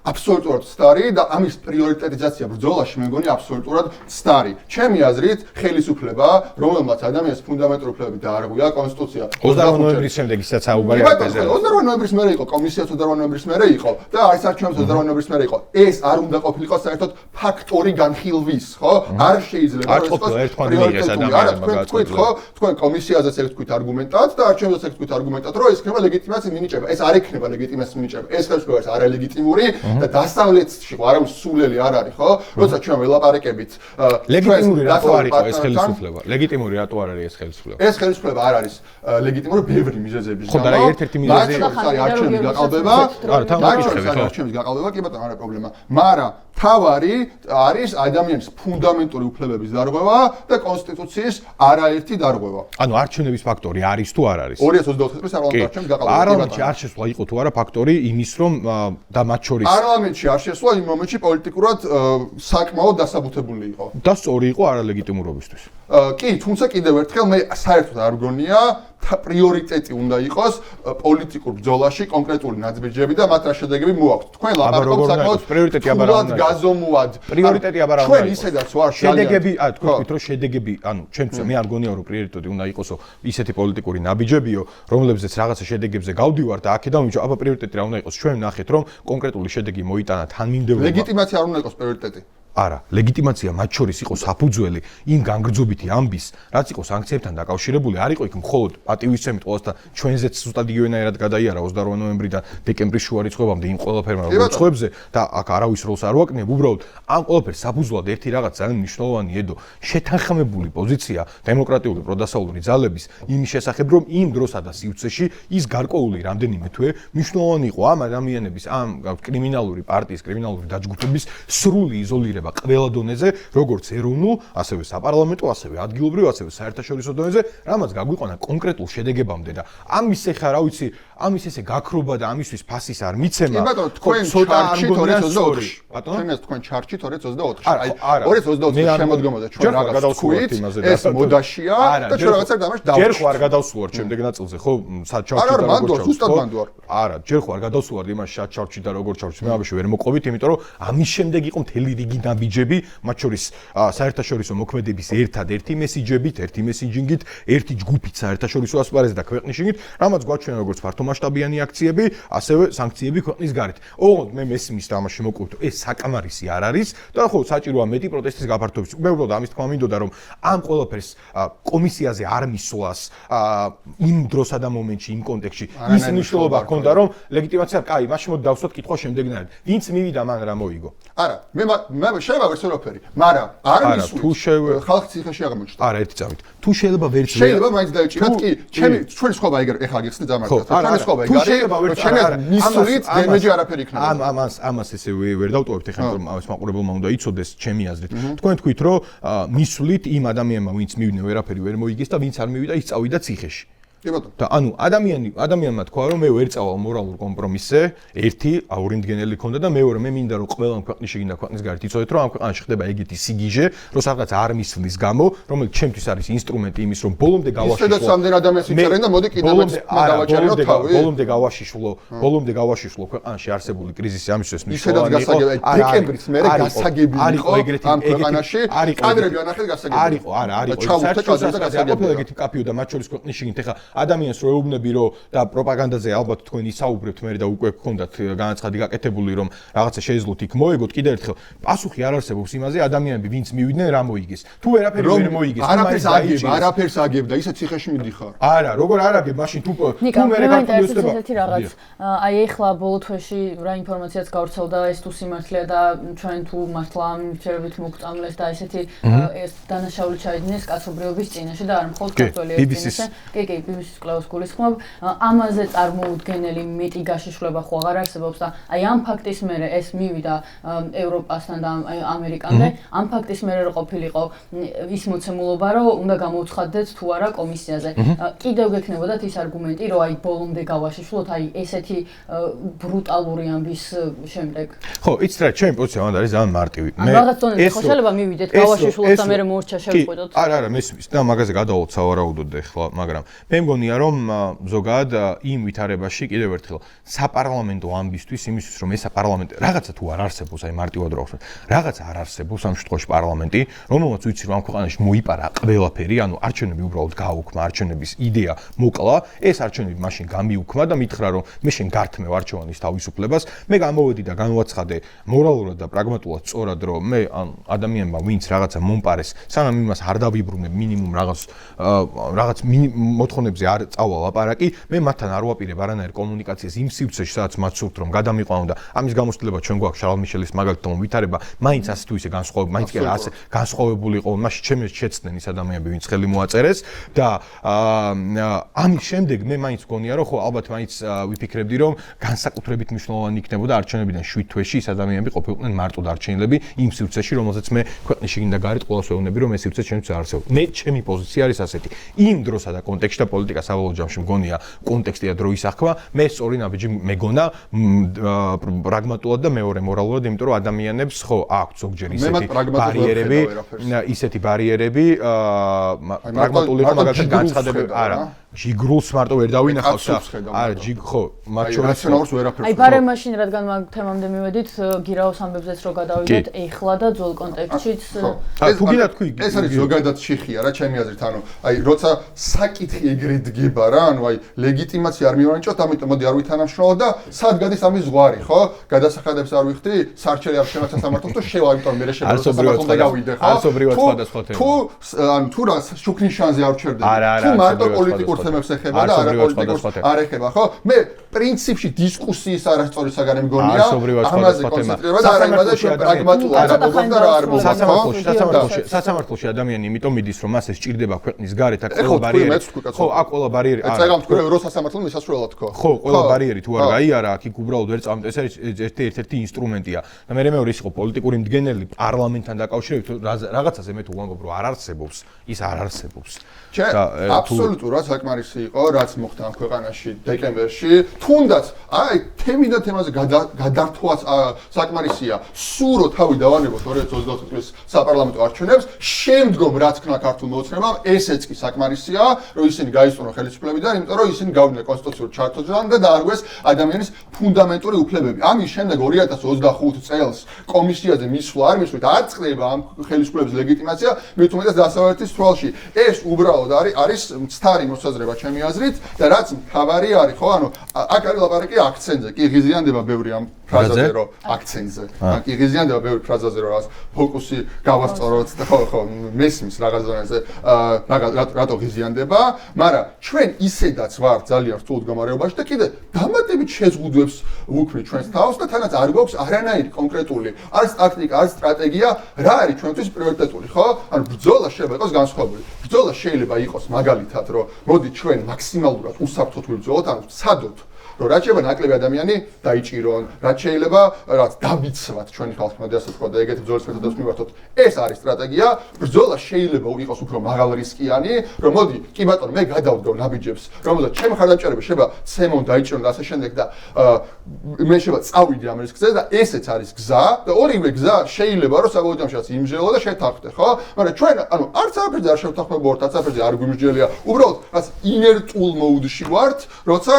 აბსოლუტურად სტარი და ამის პრიორიტეტიზაცია ბრძოლაში მე მგონი აბსოლუტურად სტარი. ჩემი აზრით, ხელისუფლება, რომელმაც ადამიანის ფუნდამენტური უფლებები დაარღვია კონსტიტუცია 28 ნოემბრის შემდეგ ისაც აუბარი აკეთებდა. 28 ნოემბრის მერე იყო კომისიაც 28 ნოემბრის მერე იყო და არის არჩევნებს 28 ნოემბრის მერე იყო. ეს არ უნდა ყოფილიყო საერთოდ ფაქტორი განხილვის, ხო? არ შეიძლება ეს იყოს პრიორიტეტული. არა, თქვენ ხო? თქვენ კომისიაზეც ეგ თქვით არგუმენტად და არჩევნებზეც ეგ თქვით არგუმენტად, რომ ეს იქნება ლეგიტიმაციის მინიჭება. ეს არ იქნება ლეგიტიმაციის მინიჭება. ეს ხელისუფლება არის არალეგიტიმური და დასავლეთში არა სულელი არ არის, ხო? როცა ჩვენ ველაპარაკებით ლეგიტიმური რატო არ იყო ეს ხელისუფლება? ლეგიტიმური რატო არ არის ეს ხელისუფლება? ეს ხელისუფლება არ არის ლეგიტიმური ბევრი მიზეზების გამო. ხო და ერთ-ერთი მიზეზი არის არჩევნების გაყალბება. არა, თან მოგიხსენებთ, ხო? არჩევნების გაყალბება, კი ბატონო, არა პრობლემა. მაგრამ თავარი არის ადამიანის ფუნდამენტური უფლებების დარღვევა და კონსტიტუციის არაერთი დარღვევა. ანუ არჩევნების ფაქტორი არის თუ არ არის? 2024 წლის პარლამენტის არჩევნების გაყალბება. პარლამენტში არ შესვლა იყო თუ არა ფაქტორი იმის რომ და მათ შორის პარლამენტში არ შესვლა იმ მომენტში პოლიტიკურად საკმაოდ დასაბუთებული იყო. და სწორი იყო არალეგიტიმურობისთვის. კი, თუმცა კიდევ ერთხელ მე საერთოდ არ გონია პრიორიტეტი უნდა იყოს პოლიტიკურ ბრძოლაში კონკრეტული ნაცბიჯები და მათ რა შედეგები მოაქვთ. თქვენ ლაპარაკობთ საკმაოდ პრიორიტეტი აბა რა უნდა იყოს? გაზომვად. პრიორიტეტი აბა რა უნდა ჩვენ იყოს? ისედაც ვარ შედეგები, თქვენ ვთქვით რომ შედეგები, ანუ ჩემს მე არ გონია რომ პრიორიტეტი უნდა იყოსო ისეთი პოლიტიკური ნაბიჯებიო, რომლებზეც რაღაცა შედეგებზე გავდივარ და აქედან ვიჯო, აბა პრიორიტეტი რა უნდა იყოს? ჩვენ ნახეთ რომ კონკრეტული შედეგი მოიტანა თანმიმდევრობა. ლეგიტიმაცია არ უნდა იყოს პრიორიტეტი. არა, ლეგიტიმაცია მათ შორის იყო საფუძველი იმ განგრძობითი ამბის, რაც იყო სანქციებთან დაკავშირებული, არ იყო იქ მხოლოდ პატივისცემით ყოველთა ჩვენზეც ზუსტად იგივენაირად გადაიარა 28 ნოემბრიდან დეკემბრის შუა რიცხვებამდე იმ ყველაფერმა რიცხვებზე და აქ არავის როლს არ ვაკნიებ, უბრალოდ ამ ყველაფერს საფუძვლად ერთი რაღაც ძალიან მნიშვნელოვანი ედო, შეთანხმებული პოზიცია დემოკრატიული პროდასავლური ძალების იმის შესახებ, რომ იმ დროსა და სივრცეში ის გარკვეული რამდენიმე თვე მნიშვნელოვანი იყო ამ ადამიანების, ამ კრიმინალური პარტიის, კრიმინალური დაჯგუფების სრული იზოლირება ეხება ყველა დონეზე, როგორც ეროვნულ, ასევე საპარლამენტო, ასევე ადგილობრივ, ასევე საერთაშორისო დონეზე, რამაც გაგვიყვანა კონკრეტულ შედეგებამდე და ამის ეხა რა ვიცი, ამის ესე გაქრობა და ამისთვის ფასის არ მიცემა. ბატონო, თქვენ ჩარჩით 2024-ში. ბატონო, თქვენ ჩარჩით 2024-ში. აი, 2024-ში შემოდგომაზე ჩვენ რაღაც ვთქვით, ეს მოდაშია და ჩვენ რაღაცა დამაშ დავჭით. ჯერ ხო არ გადავსულვარ შემდეგ ნაწილზე, ხო, საჩარჩით და როგორ ჩავჭით. ზუსტად მანდوار. არა, ჯერ ხო არ გადავსულვარ იმას საჩარჩით და როგორ ჩავჭით. მე ამაში ვერ მოყვებით, იმიტომ რომ ამის შემდეგ იყო მთელი რიგი ნაბიჯები, მათ შორის საერთაშორისო მოქმედების ერთადერთი მესიჯებით, ერთი მესიჯინგით, ერთი ჯგუფით საერთაშორისო ასპარეზზე და ქვეყნის შიგნით, რამაც გვაჩვენა როგორც ფართომასშტაბიანი აქციები, ასევე სანქციები ქვეყნის გარეთ. ოღონდ მე მესმის და ამაში მოკვლევთ, ეს საკამარისი არ არის და ხო საჭიროა მეტი პროტესტის გაფართოების. მე უბრალოდ ამის თქმა მინდოდა რომ ამ ყველაფერს კომისიაზე არ მისვლას იმ დროსა და მომენტში, იმ კონტექსტში ის მნიშვნელობა ჰქონდა რომ ლეგიტიმაცია, კაი, მაშინ მოდი დავსვათ კითხვა შემდეგნაირად. ვინც მივიდა მან რა მოიგო? არა, მე შევავერს ყველაფერი, მაგრამ არ მისვლის ხალხი ციხეში აღმოჩნდა. არა, ერთი წამით. თუ შეიძლება ვერც შეიძლება მაინც დაიჭიროთ კი, ჩვენი სხვაობა ეგრე ეხლა გიხსნით დამარცხდა. ჩვენი სხვაობა ეგრე. თუ შეიძლება ვერც მისვლით დემეჯი არაფერი იქნება. ამას ესე ვერ დავტოვებთ ეხლა რომ ამას მაყურებელმა უნდა იცოდეს ჩემი აზრით. თქვენ თქვით რომ მისვლით იმ ადამიანმა ვინც მივიდნენ ვერაფერი ვერ მოიგეს და ვინც არ მივიდა ის წავიდა ციხეში. და ანუ ადამიანმა თქვა რომ მე ვერ წავალ მორალურ კომპრომისზე, ერთი აურინდგენელი ქონდა და მეორე მე მინდა რომ ყველა ქვეყნის შეგინდა ქვეყნის გარეთ იცოდეთ რომ ამ ქვეყანაში ხდება ეგეთი სიგიჟე, რომ რაღაც არ მისვლის გამო, რომელიც ჩემთვის არის ინსტრუმენტი იმის რომ ბოლომდე გავაშიშვლო. ისედაც ამდენ ადამიანს იწერენ და მოდი კიდევ დავაჭერეო თავი. ბოლომდე გავაშიშვლო ქვეყანაში არსებული კრიზისი ამისთვის მნიშვნელოვანი იყო. დეკემბრის მერე გასაგები იყო ამ ქვეყანაში. კადრები ანახეთ გასაგები. არისო, არა, არისო. საერთოდ ეგეთი კაფეო და მათ შორის ქვეყნის შიგნით ეხა ადამიანს რო ეუბნები რომ და პროპაგანდაზე ალბათ თქვენ ისაუბრებთ მე და უკვე გქონდათ განაცხადი გაკეთებული რომ რაღაცა შეეძლოთ იქ მოეგოთ კიდევ ერთხელ პასუხი არ არსებობს იმაზე ადამიანები ვინც მივიდნენ რა მოიგეს თუ ვერაფერი ვერ მოიგეს არაფერს აგებ და ისე ციხეში მიდიხარ არა როგორ არ აგებ მაშინ თუ მე გაკეთდება ესეთი რაღაც აი ეხლა ბოლო თვეში რა ინფორმაციაც გავრცელდა ეს თუ სიმართლეა და ჩვენ თუ მართლა ამ ინფორმაციებით მოგწამლეს და ესეთი ეს დანაშაული ჩაიდინეს კაცობრიობის წინაშე და არ მხოლოდ კათოლიკეების წინაშე კი BBC-ის კვლევას გულისხმობ, ამაზე წარმოუდგენელი მეტი გაშიშვლება ხო აღარ არსებობს და აი ამ ფაქტის მერე ეს მივიდა ევროპასთან და ამერიკამდე, ამ ფაქტის მერე რო ყოფილიყო ის მოცემულობა, რომ უნდა გამოვცხადდეთ თუ არა კომისიაზე. კიდევ გექნებოდათ ის არგუმენტი, რომ აი ბოლომდე გავაშიშვლოთ, აი ესეთი ბრუტალური ამბის შემდეგ. ხო, იცით რა, ჩემი პოზიცია მანდ არის ძალიან მარტივი. მე რაღაც დონეზე ხო შეიძლება მივიდეთ, გავაშიშვლოთ და მე მორჩა შევყვიდოთ. არა, მესმის და მაგაზე გადავალთ სავარაუდოდ ახლა, მაგრამ მე მგონია რომ ზოგადად იმ ვითარებაში კიდევ ერთხელ საპარლამენტო ამბისთვის იმისთვის რომ ეს საპარლამენტო რაღაცა თუ არ არსებობს აი მარტივად რა ვხსნათ რაღაცა არ არსებობს ამ შემთხვევაში პარლამენტი რომელმაც ვიცი რომ ამ ქვეყანაში მოიპარა ყველაფერი ანუ არჩევნები უბრალოდ გააუქმა არჩევნების იდეა მოკლა ეს არჩევნები მაშინ გამიუქმა და მითხრა რომ მე შენ გართმევ არჩევანის თავისუფლებას მე გამოვედი და განვაცხადე მორალურად და პრაგმატულად სწორად რომ მე ან ადამიანმა ვინც რაღაცა მომპარეს სანამ იმას არ დავიბრუნებ მინიმუმ რაღაც მოთხოვნებზე არ წავალ ლაპარაკი, მე მათთან არ ვაპირებ არანაირ კომუნიკაციას იმ სივრცეში, სადაც მათ სურთ რომ გადამიყვანო და ამის გამოცდილება ჩვენ გვაქვს შარლ მიშელის მაგალითად ვითარება, მაინც ასე თუ ისე განსხვავებული, მაინც კი არა ასე განსხვავებული იყო, მაშინ ჩემს შეცდნენ ის ადამიანები, ვინც ხელი მოაწერეს და ამის შემდეგ მე მაინც მგონია რომ ხო ალბათ მაინც ვიფიქრებდი რომ განსაკუთრებით მნიშვნელოვანი იქნებოდა არჩევნებიდან 7 თვეში ის ადამიანები ყოფილიყნენ მარტო დარჩენილები იმ სივრცეში, რომელზეც მე ქვეყნის შიგნით და გარეთ ყველას ვეუბნები რომ ეს სივრცე ჩემთვის არ არსებობს. მე ჩემი პოზიცია არის ასეთი. იმ დროსა და კონტექსტში და პოლიტიკა საბოლოო ჯამში მგონია კონტექსტი და დროის აღქმა მე სწორი ნაბიჯი მეგონა პრაგმატულად და მეორე მორალურად იმიტომ რომ ადამიანებს ხო აქვთ ზოგჯერ ისეთი ბარიერები პრაგმატული მაგალითად განცხადებები არა ჯიგრულს მარტო ვერ დავინახავს და არა ხო მათ შორის აი ბარემ მაშინ რადგან მაგ თემამდე მივედით გირაოს ამბებზეც რო გადავიდეთ ეხლა და ძველ კონტექსტშიც თუ გინდა თქვი ეს არის ზოგადად შიხია რა ჩემი აზრით ანუ აი როცა საკითხი ეგრე დგება რა ანუ აი ლეგიტიმაცია არ მივანიჭოთ ამიტომ მოდი არ ვითანამშრომლოთ და სად გადის ამის ზღვარი ხო გადასახადებს არ ვიხდი სარჩელი არ შემაცა სამართლოს და შევა იმიტომ მე არსობრივად გავიდე ხო არსობრივად სხვადასხვა თემა თუ რა შუქნის შანზე არ ვჩერდები თუ მარტო პოლიტიკურ თემებს ეხება და არა პოლიტიკურს არ ეხება ხო მე პრინციპში დისკუსიის არასწორი საგანი მგონია ამაზე კონცენტრირება და არა იმაზე რომ პრაგმატულად ამბობთ და რა არ მოსახლეში ადამიანი იმიტომ მიდის რომ მას ეს ჭირდება ქვეყნის გარეთ აქ ყველა ბარიერი ხო აქ ყველა ბარიერი წეგამ თქვენ ევროსასამართლომ მისასვლელად თქო. ხო, ყველა ბარიერი თუ არ გაიარა, აქ უბრალოდ ვერ წამეთ. ეს არის ერთ-ერთი ინსტრუმენტია. და მეორე ის იყო პოლიტიკური მდგენელი პარლამენტთან დაკავშირებით, რაღაცაზე მე თუ ვამბობ, რომ არ არსებობს, ის არ არსებობს. აბსოლუტურად საკმარისი იყო, რაც მოხდა ამ ქვეყანაში დეკემბერში. თუნდაც აი თემიდან თემაზე გადართვაც საკმარისია. სულ რო თავი დავანებოთ 2024 წლის საპარლამენტო არჩევნებს, შემდგომ რა თქმა ქართულ მოძრაობამ ესეც კი საკმარისია, რომ ისინი გაისწორონ ხელისუფლებიდან, იმიტომ რომ ისინი გავიდნენ კონსტიტუციურ ჩართვასთან და დაარღვეს ადამიანის ფუნდამენტური უფლებები. ამის შემდეგ 2025 წელს კომისიაზე მისვლა არ მისვლით, არ წდება ამ ხელისუფლების ლეგიტიმაცია, მით უმეტეს დასავლეთის თვალში. ეს უბრალოდ არის მცდარი მოსაზრება ჩემი აზრით და რაც მთავარი არის, ხო, ანუ აქ არის ლაპარაკი აქცენტზე, კი ღიზიანდება ბევრი ამ ფრაზაზე, რომ აქცენტზე. კი ღიზიანდება ბევრი ფრაზაზე, რომ ფოკუსი გავასწოროთ და ხო, მესმის რაღაც ზონაზე, რატო ღიზიანდება, მაგრამ ჩვენ ისედაც ვართ ძალიან რთულ მდგომარეობაში და კიდე დამატებით შეზღუდვებს ვუქმნით ჩვენს თავს და თანაც არ გვაქვს არანაირი კონკრეტული არც ტაქტიკა, არც სტრატეგია, რა არის ჩვენთვის პრიორიტეტული, ხო? ანუ ბრძოლა შეიძლება იყოს განსხვავებული. ბრძოლა შეიძლება იყოს მაგალითად, რომ მოდი ჩვენ მაქსიმალურად უსაფრთხოდ ვიბრძოლოთ, ანუ ვცადოთ რომ რაც შეიძლება ნაკლები ადამიანი დაიჭირონ, რაც შეიძლება რაც დაბიცვათ ჩვენი ხალხმა და ასე ვთქვა და ეგეთ ბრძოლის მეთოდებს მივართოთ. ეს არის სტრატეგია. ბრძოლა შეიძლება იყოს უფრო მაღალ რისკიანი, რომ მოდი, კი ბატონო, მე გადავდგავ ნაბიჯებს, რომელზეც ჩემი ხარდამჭერები შეიძლება ცემონ დაიჭირონ და ასე შემდეგ და მე შეიძლება წავიდე ამ რისკზე და ესეც არის გზა და ორივე გზა შეიძლება რომ საბოლოო ჯამშიც იმსჯელო და შეთანხმდე, ხო? მაგრამ ჩვენ ანუ არც არაფერზე არ შევთანხმებთ, არც არაფერზე არ გვიმსჯელია. უბრალოდ რაც ინერტულ მოუდში ვართ, როცა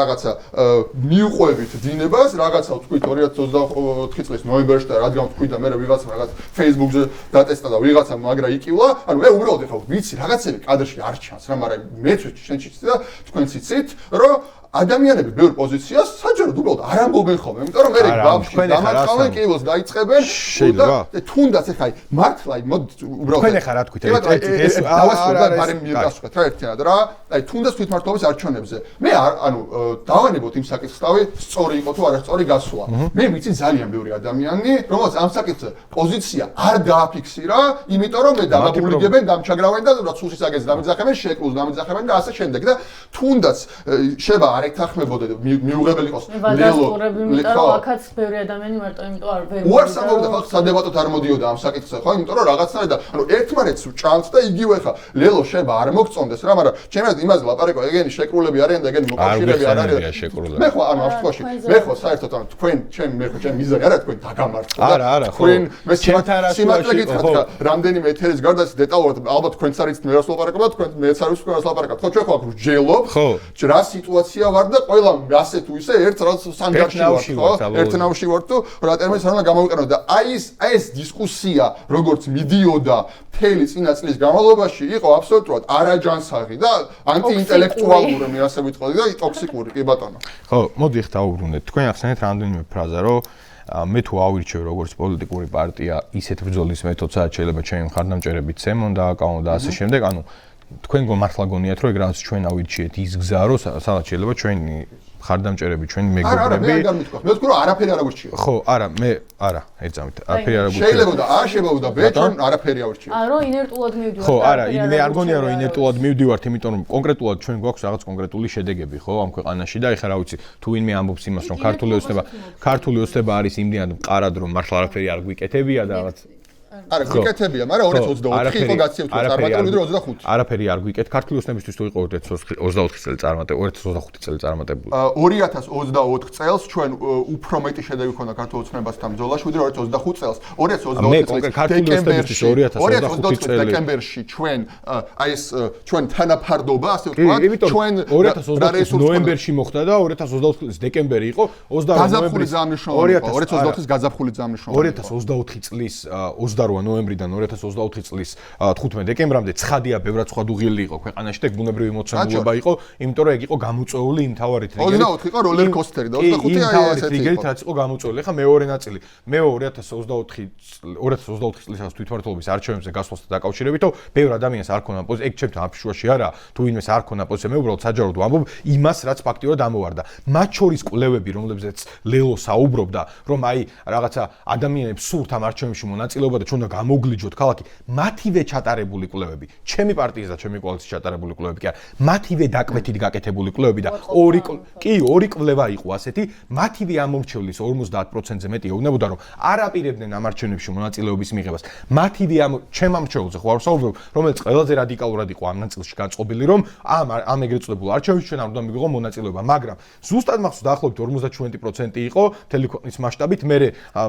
რაღაცა მიუყვებით დინებას, რაღაცა ვთქვით 2024 წლის ნოემბერში და რადგან ვთქვით და მე ვიღაცა რაღაც Facebook-ზე დატესტა და ვიღაცა მაგრა იკივლა, ანუ მე უბრალოდ ეხლა ვიცი რაღაცები კადრში არ ჩანს რა, მაგრამ მეც შენც და თქვენც იცით, რომ ადამიანები ბევრ პოზიციას საჯაროდ უბრალოდ არ ამბობენ ხოლმე, იმიტომ რომ მე ბავშვი დამარცხავენ კილოს დაიწყებენ და თუნდაც ეხლა მართლა მოდი უბრალოდ თქვენ ეხლა რა თქვით ეს დავასრულდა ბარემ მიეკასვათ რა ერთიანად რა აი თუნდაც თვითმმართველობის არჩევნებზე მე ანუ დავანებოთ იმ საკითხსავე სწორი იყო თუ არასწორი გასვლა მე ვიცი ძალიან ბევრი ადამიანი რომელსაც ამ საკითხზე პოზიცია არ დააფიქსირა იმიტომ რომ მე დამაბულიგებენ დამჩაგრავენ და რაც სუსის აგეს დამიძახებენ შეკლოს დამიძახებენ და ასე შემდეგ და თუნდაც შეიძლება არ ეთანხმებოდა მიუღებელი იყოს ლელო იმიტომ რომ აქაც ბევრი ადამიანი მარტო იმიტომ არ ვერ უარსამობდა ხალხი სადებატოდ არ მოდიოდა ამ საკითხზე ხო იმიტომ რომ რაღაცნაირად ანუ ერთმანეთს ჭამს და იგივე ხა ლელო შეიძლება არ მოგწონდეს რა მაგრამ ჩემს იმაზე ლაპარაკო ეგენი შეკრულები არიან და ეგენი მოკავშირეები არ არიან მე ხო ანუ ამ შემთხვევაში მე ხო საერთოდ ანუ თქვენ მე ხო ჩემ მიზანი არა თქვენ დაგამართლა არა ხო მე სიმართლე გითხრათ ხა რამდენიმე ეთერის გარდა დეტალურად ალბათ თქვენც არიცით მე რას ლაპარაკობ და თქვენ მეც არ ვიცით რას ლაპარაკობ ხო ჩვენ ხო აქ ვჯელობ რა სიტუაცია ვარ და ყველა ასე თუ ისე ერთ რაც სანჯაყში ვარ ხო ერთ ნავში ვარ თუ რა ტერმინს არ უნდა გამოვიყენო და აი ეს დისკუსია როგორც მიდიოდა მთელი წინა წლის განმავლობაში იყო აბსოლუტურად არაჯანსაღი და ანტიინტელექტუალური მე ასე ვიტყოდი და ტოქსიკური კი ბატონო ხო მოდი ხთ აუბრუნდეთ თქვენ ახსენეთ რამდენიმე ფრაზა რომ მე თუ ავირჩევ როგორც პოლიტიკური პარტია ისეთ ბრძოლის მეთოდს შეიძლება ჩემი მხარდამჭერები ცემონ და აკავონ და ასე შემდეგ ანუ თქვენ მართლა გონიათ რომ ეგ რაც ჩვენ ავირჩიეთ ის გზა რომ სადაც შეიძლება ჩვენი ხარდამჭერები ჩვენი მეგობრები არა მე არ მithქვა მე ვთქვი რომ არაფერი არ აგვირჩიო ხო არა მე არა ეძამით არაფერი არ აგვირჩიო შეიძლება და არ შეიძლება და ბეჭონ არაფერი ავირჩიო არა რომ ინერტულად მივდივართ ხო არა მე არ გონია რომ ინერტულად მივდივართ იმიტომ რომ კონკრეტულად ჩვენ გვაქვს რაღაც კონკრეტული შედეგები ხო ამ ქვეყანაში და ეხლა რა ვიცი თუ ვინმე ამბობს იმას რომ ქართული ოცნება არის იმდენად მყარად რომ მართლა არაფერი არ გვიკეთებია და რაღაც არა გვიკეთებია, მაგრამ 2024 იყო გაცემთ წარმატებული ვიდრე 25. არაფერი არ გვიკეთ. ქართული ოცნებისთვის თუ იყო 2024 წელი წარმატებული, 2025 წელი წარმატებული. 2024 წელს ჩვენ უფრო მეტი შედეგი ჰქონდა ქართულ ოცნებასთან ბრძოლაში ვიდრე 2025 წელს. 2025 დეკემბერში ჩვენ აი ეს ჩვენ თანაფარდობა, ასე ვთქვათ, ჩვენ 2025 ნოემბერში მოხდა და 2025 წლის დეკემბერი იყო 28 ნოემბრის 2024 გაზაფხული ძამნიშნული. 2024 წლის 28 ნოემბრიდან 2024 წლის 15 დეკემბრამდე ცხადია ბევრად სხვა დუღილი იყო ქვეყანაში და ბუნებრივი მოცემულობა იყო, იმიტომ რომ ეგ იყო გამოწვეული იმ თავარით რიგით. 24 იყო როლერ კოსტერი და 25 აი ესეთი რიგით რაც იყო გამოწვეული. ეხლა მეორე ნაწილი, მე 2024 წლის თვითმმართველობის არჩევნებზე გასვლასთან დაკავშირებითო, ბევრ ადამიანს არ ქონა პოზიცია, ეგ ჩემთან აფშუაში არა, თუ ვინმეს არ ქონა პოზიცია, მე უბრალოდ საჯაროდ ვამბობ იმას, რაც ფაქტიურად ამოვარდა. მათ შორის კვლევები, რომლებზეც ლელო საუბრობდა, რომ აი რაღაცა ადამიანებს სურთ ამ არჩევნებში მონაწილეობა და ჩვენ უნდა გამოვგლიჯოთ ქალაქი, მათივე ჩატარებული კვლევები, ჩემი პარტიის და ჩემი კოალიციის ჩატარებული კვლევები კი არა, მათივე დაკვეთით გაკეთებული კვლევები და ორი კვლევა იყო ასეთი, მათივე ამორჩევლის 50%-ზე მეტი ეუბნებოდა, რომ არ აპირებდნენ ამ არჩევნებში მონაწილეობის მიღებას. მათივე ჩემ ამორჩეულზე ხო არ ვსაუბრობ, რომელიც ყველაზე რადიკალურად იყო ამ ნაწილში განწყობილი, რომ ამ ეგრეთ წოდებულ არჩევნებში ჩვენ არ უნდა მივიღო მონაწილეობა, მაგრამ ზუსტად მახსოვს დაახლოებით 57% იყო მთელი ქვეყნის მასშტაბით. მე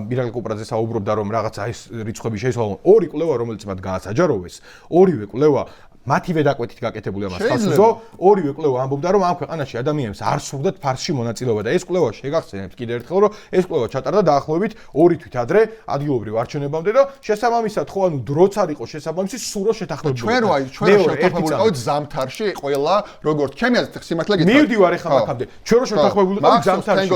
მირაკლ კუპრაძე საუბრობდა, რომ რაღაცა ეს რიცხვები შეიცვალონ. ორი კვლევა, რომელიც მათ გაასაჯაროვეს, ორივე კვლევა მათივე დაკვეთით გაკეთებული ამას ხალხო, ორივე კვლევა ამბობდა, რომ ამ ქვეყანაში ადამიანებს არ სურდათ ფარსში მონაწილეობა და ეს კვლევა შეგახსენებთ კიდევ ერთხელ, რომ ეს კვლევა ჩატარდა დაახლოებით 2 თვით ადრე ადგილობრივ არჩევნებამდე და შესაბამისად ხო ანუ დროც არ იყო შესაბამისი სურო შეთანხმებული. ჩვენ შეთანხმებული ყავით ზამთარში ყველა როგორც ჩემი აზრით სიმართლე გითხრათ. მივდივარ ახლა მაგამდე. ჩვენ რო შეთანხმებული ყავით ზამთარში.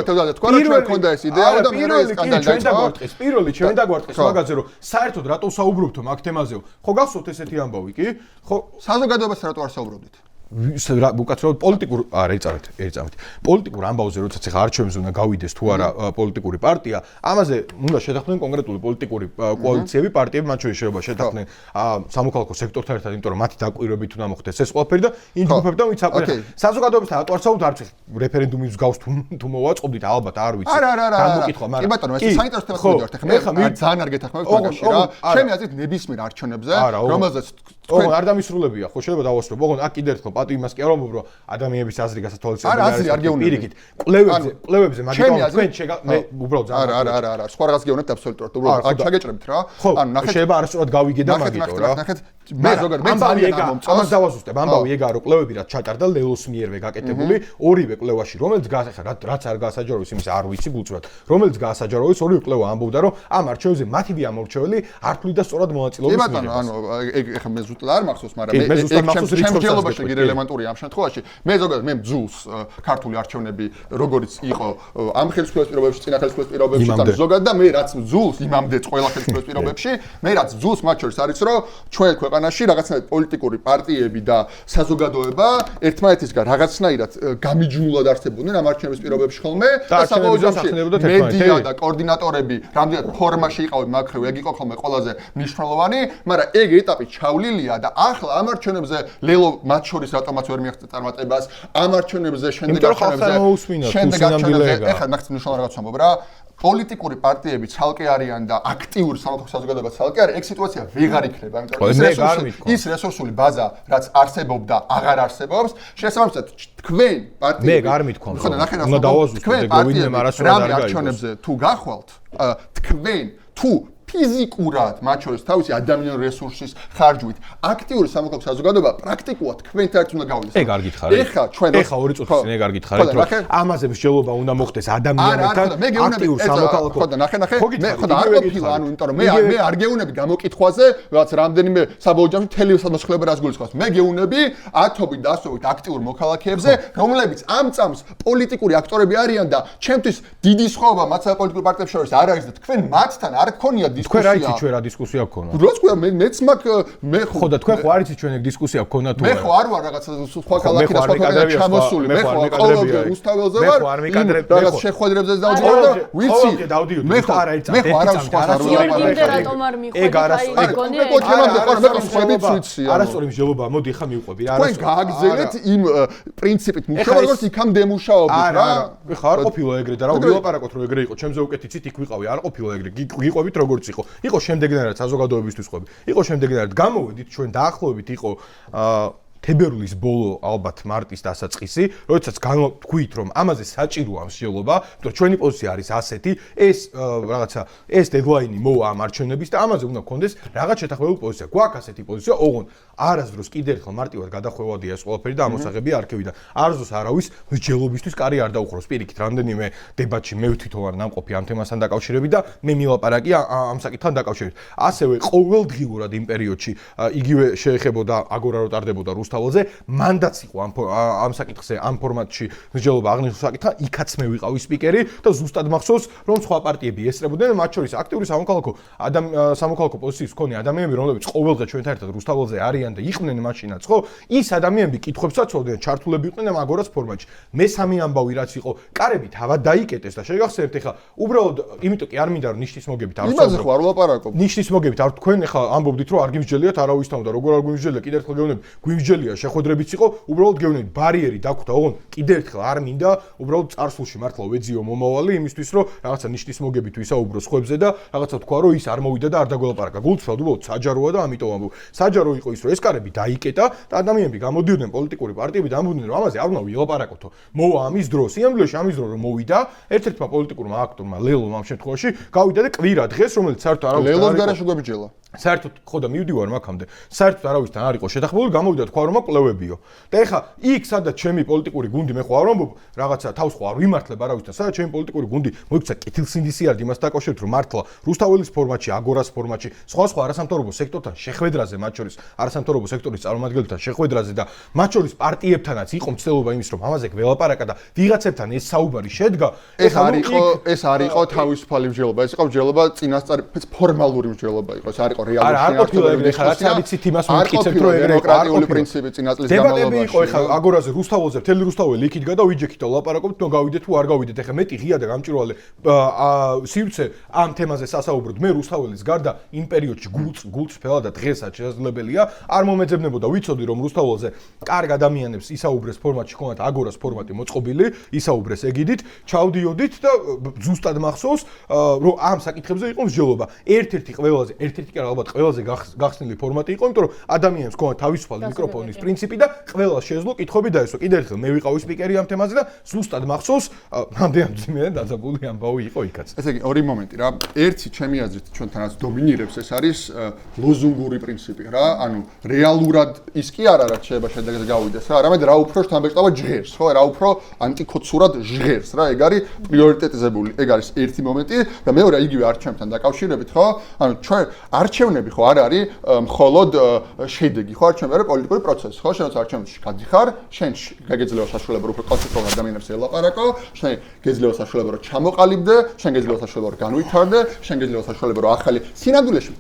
პირველი ქონდა ეს იდეა და მე რა სკანდალი დაიწყო. პირველი ჩვენ დაგვარტყეს მაგაზე რომ საერთოდ რატო საუბრობთ მაგ თემაზეო. ხო გახსოვთ ესეთი ამბავი კი? ხო საზოგადოებას რატო არ საუბრობდით? უკაცრავად პოლიტიკურ ერწამით პოლიტიკურ ამბავზე როდესაც ახლა არჩევნებზე უნდა გავიდეს თუ არა პოლიტიკური პარტია ამაზე უნდა შეთანხმდნენ კონკრეტული პოლიტიკური კოალიციები პარტიები მათ შორის შეიძლება შეთანხმდნენ სამოქალაქო სექტორთან ერთად იმიტომ რომ მათი დაკვირვებით უნდა მოხდეს ეს ყველაფერი და იმ ჯგუფებთან ვინც აკვირა საზოგადოებასთან რატო არ საუბრობთ არც რეფერენდუმის მსგავს თუ მოვაწყობდით albათ არ ვიცი გამოკითხვა მაგრამ კი ბატონო ეს საინტერესო თემა მივიდეთ ახლა მე ძალიან არ გეთანხმებით მაგაში რა ჩემი აზრით ნებისმიერ არჩევნებზე რომელზეც თქვენ არ დამისრულებია ხო შეიძლება დავასრულო ოღონდ აქ კიდევ ერთხელ პატივი იმას კი არ ვამბობ რომ ადამიანების აზრი გასათვალისწინებელი არის პირიქით კვლევებზე მაგითო თქვენ მე უბრალოდ არა სხვა რაღაც გეუბნებთ აბსოლუტურად უბრალოდ აქ ჩაგეჭრებთ რა ანუ ნახეთ შეიძლება არასწორად გავიგე და მაგითო რა ნახეთ მე ზოგადად მე ძალიან ამას დავაზუსტებ ამბავი ეგაა რომ კვლევები რაც ჩატარდა ლელოს მიერვე გაკეთებული ორივე კვლევაში რომელიც რაც არ გაასაჯაროვეს იმის არ ვიცი გულწრფელად რომელიც გაასაჯაროვეს ორივე კვლევა ამბობდა რომ ამ არჩევნებზე მათივე ამორჩეველი არ თვლიდა სწორად მონაწილეობის მიღებას კი ბატონო ანუ ეხლა მე ზუსტად არ მახსოვს მაგრამ მე ჩემს იგი რელევანტურია ამ შემთხვევაში მე ზოგადად მე მძულს ქართული არჩევნები როგორიც იყო ამ ხელისუფლების პირობებში წინა ხელისუფლების პირობებში და ზოგადად და მე რაც მძულს იმამდე ყველა ხელისუფლების პირობებში მე რაც მძულს მათ შორის არის რომ ჩვენ ქვეყანაში რაღაცნაირად პოლიტიკური პარტიები და საზოგადოება ერთმანეთისგან რაღაცნაირად გამიჯნულად არსებობდნენ ამ არჩევნების პირობებში ხოლმე და საბოლოოში მედია და კოორდინატორები რამდენად ფორმაში იყავენ მაგრამ ეგ იყო ხოლმე ყველაზე მნიშვნელოვანი მაგრამ ეგ ეტაპი ჩავლილია და ახლა ამ არჩევნებზე ლელო მათ შორის რატომაც ვერ მიაღწია წარმატებას ამ არჩევნებზე შემდეგ არჩევნებზე ეხლა ნახეთ მნიშვნელოვანი რაღაც ვამბობ რა პოლიტიკური პარტიები ცალკე არიან და აქტიური სამოქალაქო საზოგადოება ცალკე არის ეგ სიტუაცია ვეღარ იქნება იმიტომ რომ ის რესურსული ბაზა რაც არსებობდა აღარ არსებობს შესაბამისად თქვენ პარტიები მე არ მithქვამს უნდა დავაზუსტოთ გოვინდე არასდროს არ არჩევნებზე თუ გახვალთ თქვენ თუ ფიზიკურად მათ შორის თავისი ადამიანური რესურსის ხარჯვით აქტიური სამოქალაქო საზოგადოება პრაქტიკულად თქვენთან ერთად უნდა გავიდეს. ეგ არ გითხარი. ეხა ორი წუთის წინ ეგ არ გითხარით რომ ამაზე მსჯელობა უნდა მოხდეს ადამიანებთან აქტიურ სამოქალაქო. ხო და ნახე მე ხო და არ ყოფილა ანუ იმიტომ რომ მე არ გეუნები გამოკითხვაზე რაც რამდენიმე საბოლოო ჯამში თელევიზიასმოსახლეობა რას გულისხმობს. მე გეუნები ათობით და ასობით აქტიურ მოქალაქეებზე რომლებიც ამ წამს პოლიტიკური აქტორები არიან და ჩემთვის დიდი სხვაობა მათ პოლიტიკურ პარტიებს შორის არ არის და თქვენ მათთან არ გქონიათ თქვენ რა იცით ჩვენ რა დისკუსია გქონდა? როც ქვია მეც მაგ მე ხო და თქვენ ხო არ იცით ჩვენ ეგ დისკუსია გქონდა თუ არა? მე ხო არ ვარ რაღაცა სხვა ქალაქი და სხვა ქვეყანაში ჩამოსული. მე ხო ყოველდღე უსთაველზე ვარ. რაღაც შეხვედრებზე დავდივარ და ვიცი. მე ხო არა იცით. მე ხო არა სხვა არ ვარ. ეგ არასწორი ვიცი. არასწორი მსჯელობა მოდი ხა მივყვები. თქვენ გააგზავნეთ იმ პრინციპით მუშაობა როგორც იქამდე მუშაობთ რა. ხა არ ყოფილა ეგრე და რა ვილაპარაკოთ რომ ეგრე იყო. ჩემზე უკეთ იცით იქ ვიყავი არ ყოფილა ეგრე. გიყვებით როგორც იყო შემდეგნაირად საზოგადოებისთვის ყვები. იყო შემდეგნაირად გამოვედით ჩვენ დაახლოებით იყო თებერვლის ბოლო ალბათ მარტის დასაწყისი, როდესაც განვთქვით რომ ამაზე საჭიროა მსჯელობა, იმიტომ რომ ჩვენი პოზიცია არის ასეთი, ეს რაღაცა ეს დედლაინი მოვა ამ არჩევნების და ამაზე უნდა გქონდეს რაღაც შეთანხმებული პოზიცია. გვაქვს ასეთი პოზიცია, ოღონდ არასდროს კიდევ ერთხელ მარტივად გადახვევადია ეს ყველაფერი და ამოსაღებია არქივიდან. არასდროს არავის მსჯელობისთვის კარი არ დაუხროს. პირიქით, რამდენიმე დებატში მე თვითონ ვარ ნამყოფი ამ თემასთან დაკავშირებით და მე მილაპარაკი ამ საკითხთან დაკავშირებით. ასევე ყოველდღიურად იმ პერიოდში იგივე შეეხებოდა აგორა რო ტარდებოდა რუსთავის რუსთაველზე, მანდაც იყო ამ საკითხზე, ამ ფორმატში მსჯელობა აღნიშნულ საკითხთან, იქაც მე ვიყავი სპიკერი და ზუსტად მახსოვს, რომ სხვა პარტიები ესწრებოდნენ, მათ შორის აქტიური სამოქალაქო პოზიციის მქონე ადამიანები, რომლებიც ყოველდღე ჩვენთან ერთად რუსთაველზე არიან და იყვნენ მაშინაც, ხო? ის ადამიანები კითხვებსაც წოდდნენ, ჩართულები იყვნენ ამ აგორას ფორმატში. მესამე ამბავი რაც იყო, კარები თავად დაიკეტეს და შეგახსენებთ ეხლა, უბრალოდ იმიტომ კი არ მინდა რომ ნიშნის მოგებით არ იმაზე ხო არ ვლაპარაკობ. ნიშნის მოგებით არ თქვენ ეხლა ამბობდით რომ არ გიმსჯელიათ არავისთან და როგორ არ გვიმსჯელია კიდევ ერთხელ გეუბნები გვიმსჯელია შეხვედრებიც იყო უბრალოდ გეუბნები ბარიერი დაგვდა ოღონდ კიდევ ერთხელ არ მინდა უბრალოდ წარსულში მართლა ვეძიო მომავალი იმისთვის რომ რაღაცა ნიშნის მოგებით ვისაუბრო სხვებზე და რაღაცა თქვა რომ ის არ მოვიდა და არ დაგველაპარაკა გულწრფელად უბრალოდ საჯაროა და ამიტომ ამბობ საჯარო იყო ის რომ ეს კარები დაიკეტა და ადამიანები გამოდიოდნენ პოლიტიკური პარტიები და ამბობდნენ რომ ამაზე არ უნდა ვილაპარაკოთო მოვა ამის დრო სიამბლეში ამის დრო რომ მოვიდა ერთ-ერთმა პოლიტიკურმა აქტორმა ლელომ ამ შემთხვევაში გავიდა და კვირა დღეს რომელიც საერთოდ არავის ლელოს გარაშე გვებიჯელა საერთოდ ხო და მივდივარ მაგამდე საერთოდ არავისთან არ იყო შეთანხმებული გამოვიდა თქვა რომ კვლევებიო და ეხა იქ სადაც ჩემი პოლიტიკური გუნდი მე ხო არ ვამბობ რაღაცა თავს ხო არ ვიმართლებ არავისთან სადაც ჩემი პოლიტიკური გუნდი მოიქცა კეთილსინდისი არ იმას დაკავშირებით რომ მართლა რუსთაველის ფორმატში აგორას ფორმატში სხვა არასამთავრობო სექტორთან შეხვედრაზე მათ შორის არასამთავრობო სექტორის წარმომადგენლებთან შეხვედრაზე და მათ შორის პარტიებთანაც იყო მცდელობა იმის რომ ამაზე გველაპარაკა და ვიღაცებთან ეს საუბარი შედგა ეს არ იყო თავისუფალი მსჯელობა ეს იყო მსჯელობა წინასწარ ფორმალური მსჯელობა იყო ეს არ იყო არ ყოფილა ეგრე ხა რაც არიცით იმას მოგკითხებთ რომ ეგრე დემოკრატიული პრინციპი წინასწრის განმავლობაში დებატები იყო ეხა აგორაზე რუსთაველზე მთელი რუსთაველი იქით გადავიჯექით და ვლაპარაკობთ თუ გავიდეთ თუ არ გავიდეთ ეხა მეტი ღია და გამჭვირვალე სივრცე ამ თემაზე სასაუბროთ მე რუსთაველის გარდა იმ პერიოდში გულწრფელად და დღესაც შესაძლებელია არ მომეძებნებოდა ვიცოდი რომ რუსთაველზე კარგ ადამიანებს ისაუბრეს ფორმატში ხონათ აგორას ფორმატი მოწყობილი ისაუბრეს ეგიდით ჩავდიოდით და ზუსტად მახსოვს რომ ამ საკითხებზე იყო მსჯელობა ერთ-ერთი კი არა ალბათ ყველაზე გახსნილი ფორმატი იყო იმიტომ რომ ადამიანებს ქონდა თავისუფალი მიკროფონის პრინციპი და ყველა შეეძლო კითხვები დაესვა კიდევ ერთხელ მე ვიყავი სპიკერი ამ თემაზე და ზუსტად მახსოვს რამდენად ძიმედან დაძაბული ამბავი იყო იქაც ესე იგი ორი მომენტი რა ერთი ჩემი აზრით ჩვენთანაც დომინირებს ეს არის ლოზუნგური პრინციპი რა ანუ რეალურად ის კი არა რაც შეიძლება შედეგზე გავიდეს რა არამედ რა უფრო შთამბეჭდავად ჟღერს ხო რა უფრო ანტიკოცურად ჟღერს რა ეგ არის პრიორიტეტიზებული ეგ არის ერთი მომენტი და მეორე იგივე არჩევნებთან დაკავშირებით ხო ანუ ჩვენ არჩევნები ხო არ არის მხოლოდ შედეგი ხო არჩევნები არის პოლიტიკური პროცესი ხო შენ არჩევნებში გადიხარ შენ გაგეძლევა საშუალება უფრო კონსტრუქტიულ ადამიანებს ელაპარაკო შენ გეძლევა საშუალება რომ ჩამოყალიბდე შენ გეძლევა საშუალება რომ განვითარდე შენ გეძლევა საშუალება რომ ახალი სინამდვილეში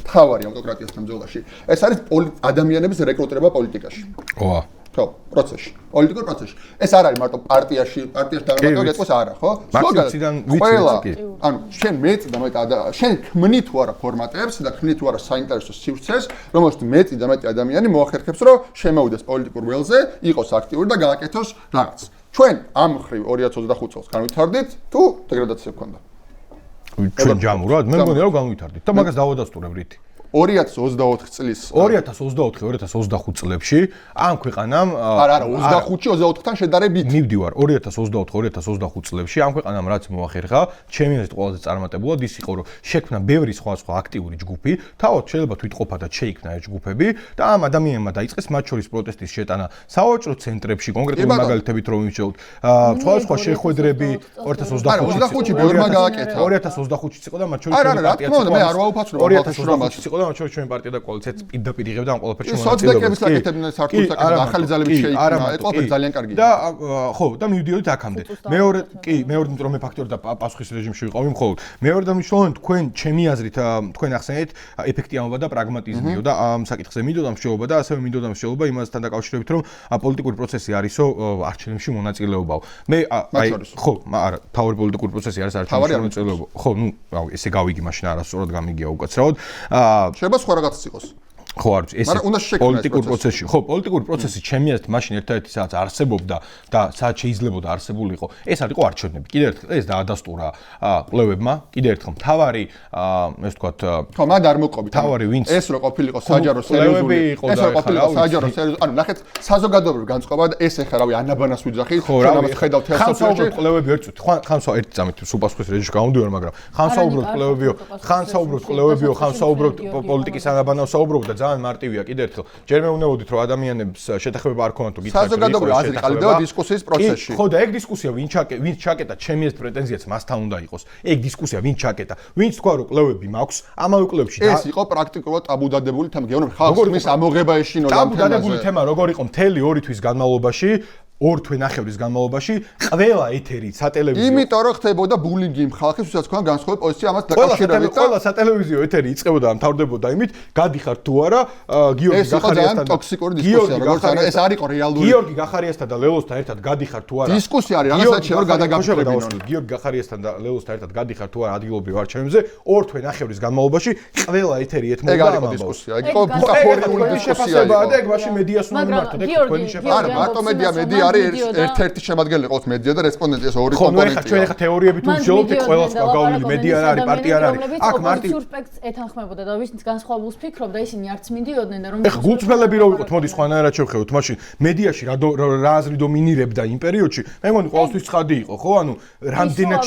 თავარი ავტოკრატიასთან ბრძოლაში ეს არის ადამიანების რეკრუტირება პოლიტიკაში ოა ხო პროცესში პოლიტიკურ პროცესში ეს არ არის მარტო პარტიაში დამოკრატია ეთქოს არა ხო ყველა ანუ შენ მეწი და მეტი შენ ქმნი თუ არა ფორმატებს და ქმნი თუ არა საინტერესო სივრცეს რომელშიც მეწი და მეტი ადამიანი მოახერხებს რომ შემოვიდეს პოლიტიკურ ველზე იყოს აქტიური და გააკეთოს რაღაც ჩვენ ამ ხრივ 2025 წელს განვითარდით თუ დეგრადაცია გქონდა ჩვენ ჯამურად მე მგონია რომ განვითარდით და მაგას დავადასტურებ რითი 2024 წლის 2024-2025 წლებში ამ ქვეყანამ არა 25-ში 24-თან შედარებით მივდივარ 2024-2025 წლებში ამ ქვეყანამ რაც მოახერხა ჩემი აზრით ყველაზე წარმატებულად ის იყო რომ შექმნა ბევრი სხვა აქტიური ჯგუფი თავად შეიძლება თვითყოფადაც შეიქმნა ეს ჯგუფები და ამ ადამიანებმა დაიწყეს მათ შორის პროტესტის შეტანა სავაჭრო ცენტრებში კონკრეტული მაგალითებით რომ ვიმსჯელოთ სხვა შეხვედრები 2025-ში ბევრმა გააკეთა 2025-ში იყო და მათ შორის არა რა თქმა უნდა მე არ ვაუფაცრებ 2025-ში იყო და მათ შორის ჩვენი პარტია და კოალიციაც პირდაპირ იღებდა ამ ყველაფერში მონაწილეობას. სოციალისტების საკეთებდნენ საერთოდ საკეთებდა ახალი ძალების შეიქმნა, ეს ყველაფერი ძალიან კარგია. და ხო, და მივდიოდით აქამდე. მეორე იმიტომ რომ მე ფაქტორი და პასუხის რეჟიმში ვიყავი მხოლოდ. მეორე და მნიშვნელოვანი თქვენ ჩემი აზრით თქვენ ახსენეთ ეფექტიანობა და პრაგმატიზმიო და ამ საკითხზე მინდოდა მსჯელობა და ასევე მინდოდა მსჯელობა იმასთან დაკავშირებით რომ პოლიტიკური პროცესი არისო არჩევნებში მონაწილეობაო. მე აი ხო, არა, თავი პოლიტიკური პროცესი არის არჩევნებში მონაწილეობა. ხო, ნუ ესე გავიგი მაშინ არასწორად გამიგია უკაცრავად. შეიძლება სხვა რაღაცაც იყოს. ხო არ ვიცი, ეს პოლიტიკური პროცესი. ხო, პოლიტიკური პროცესი ჩემი აზრით მაშინ ერთ-ერთი სადაც არსებობდა და სადაც შეიძლებოდა არსებულიყო, ეს არ იყო არჩევნები. კიდევ ერთხელ ეს დაადასტურა კვლევებმა, კიდევ ერთხელ მთავარი ეს ვთქვათ ხო, მად არ მოყობით. მთავარი ვინც ეს რო ყოფილიყო საჯარო სერიოზული. ეს რო ყოფილიყო საჯარო სერიოზული. ანუ ნახეთ, საზოგადოებრივი განწყობა და ეს ეხლა რავი ანაბანას ვიძახით, ამას ხედავთ ხანსაუბრობ კვლევები ერთ წუთი. ხანსა ერთი წამით სულ პასუხის რეჟიმში გამოდივარ, მაგრამ ხანსაუბრობ კვლევებიო, ხანსაუბრობ კვლევებიო, ხანსაუბრობ პოლიტიკის ანაბანას საუბრობ და ძალიან მარტივია კიდე ერთხელ. ჯერ მეუბნებოდით რომ ადამიანებს შეთანხმება არ ქონათ თუ გითხრათ საზოგადოებრივი აზრი ყალიბდება დისკუსიის პროცესში. ხო და ეგ დისკუსია ვინც ჩაკეტა, ჩემი ეს პრეტენზიაც მასთან უნდა იყოს. ეგ დისკუსია ვინც ჩაკეტა, ვინც თქვა რომ კვლევები მაქვს, ამავე კვლევებში ეს იყო პრაქტიკულად ტაბუდადებული თემა. გეუბნები ხალხს მის ამოღება ეშინოდა ამ თემაზე. ტაბუდადებული თემა როგორ იყო მთელი 2 თვის განმავლობაში 2 თვე ნახევრის განმავლობაში ყველა ეთერი სატელევიზიო იმიტომ რომ ხდებოდა ბულინგი იმ ხალხის, ვისაც ქონდა განსხვავებული პოზიცია ამას დაკავშირებით და ყველა სატელევიზიო ეთერი იწყებოდა და მთავრდებოდა იმით, გადიხარ თუ არა გიორგი გახარიასთან და ტოქსიკური დისკუსია, როგორც არა ეს არ იყო რეალური. გიორგი გახარიასთან და ლელოსთან ერთად გადიხარ თუ არა. დისკუსია არის, რაღაცა შეიძლება გადაგაფრთხილებინონ. გიორგი გახარიასთან და ლელოსთან ერთად გადიხარ თუ არა ადგილობრივ არჩევნებზე 2 თვე ნახევრის განმავლობაში ყველა ეთერი ეთმობდა ეგ არ იყო დისკუსია, ეგ იყო ბუტაფორიული დისკუსია. და ეგ მაშინ მედიას უნდა მიმართოთ, ეგ თქვენი შეფასება. არა, მარტო მედია არის ერთ-ერთი შემადგენელი ყავს მედია და რესპონდენტი ეს ორი კომპონენტია. ჩვენ ახლა თეორიებით ვშობთ ყველას გავავლილი მედია რა არის, პარტია რა არის. აქ მარტივ სურსპექტს ეთანხმებოდა და ვისიც განსხვავებულს ფიქრობდა, ისინი არც მიდიოდნენ და რომ ეხლა გულწრფელები რო ვიყოთ, მოდი სხვანაირად შევხედოთ, მაშინ მედიაში რა აზრი დომინირებდა იმ პერიოდში. მე მგონი ყოველთვის ცხადი იყო, ხო? ანუ რამდენად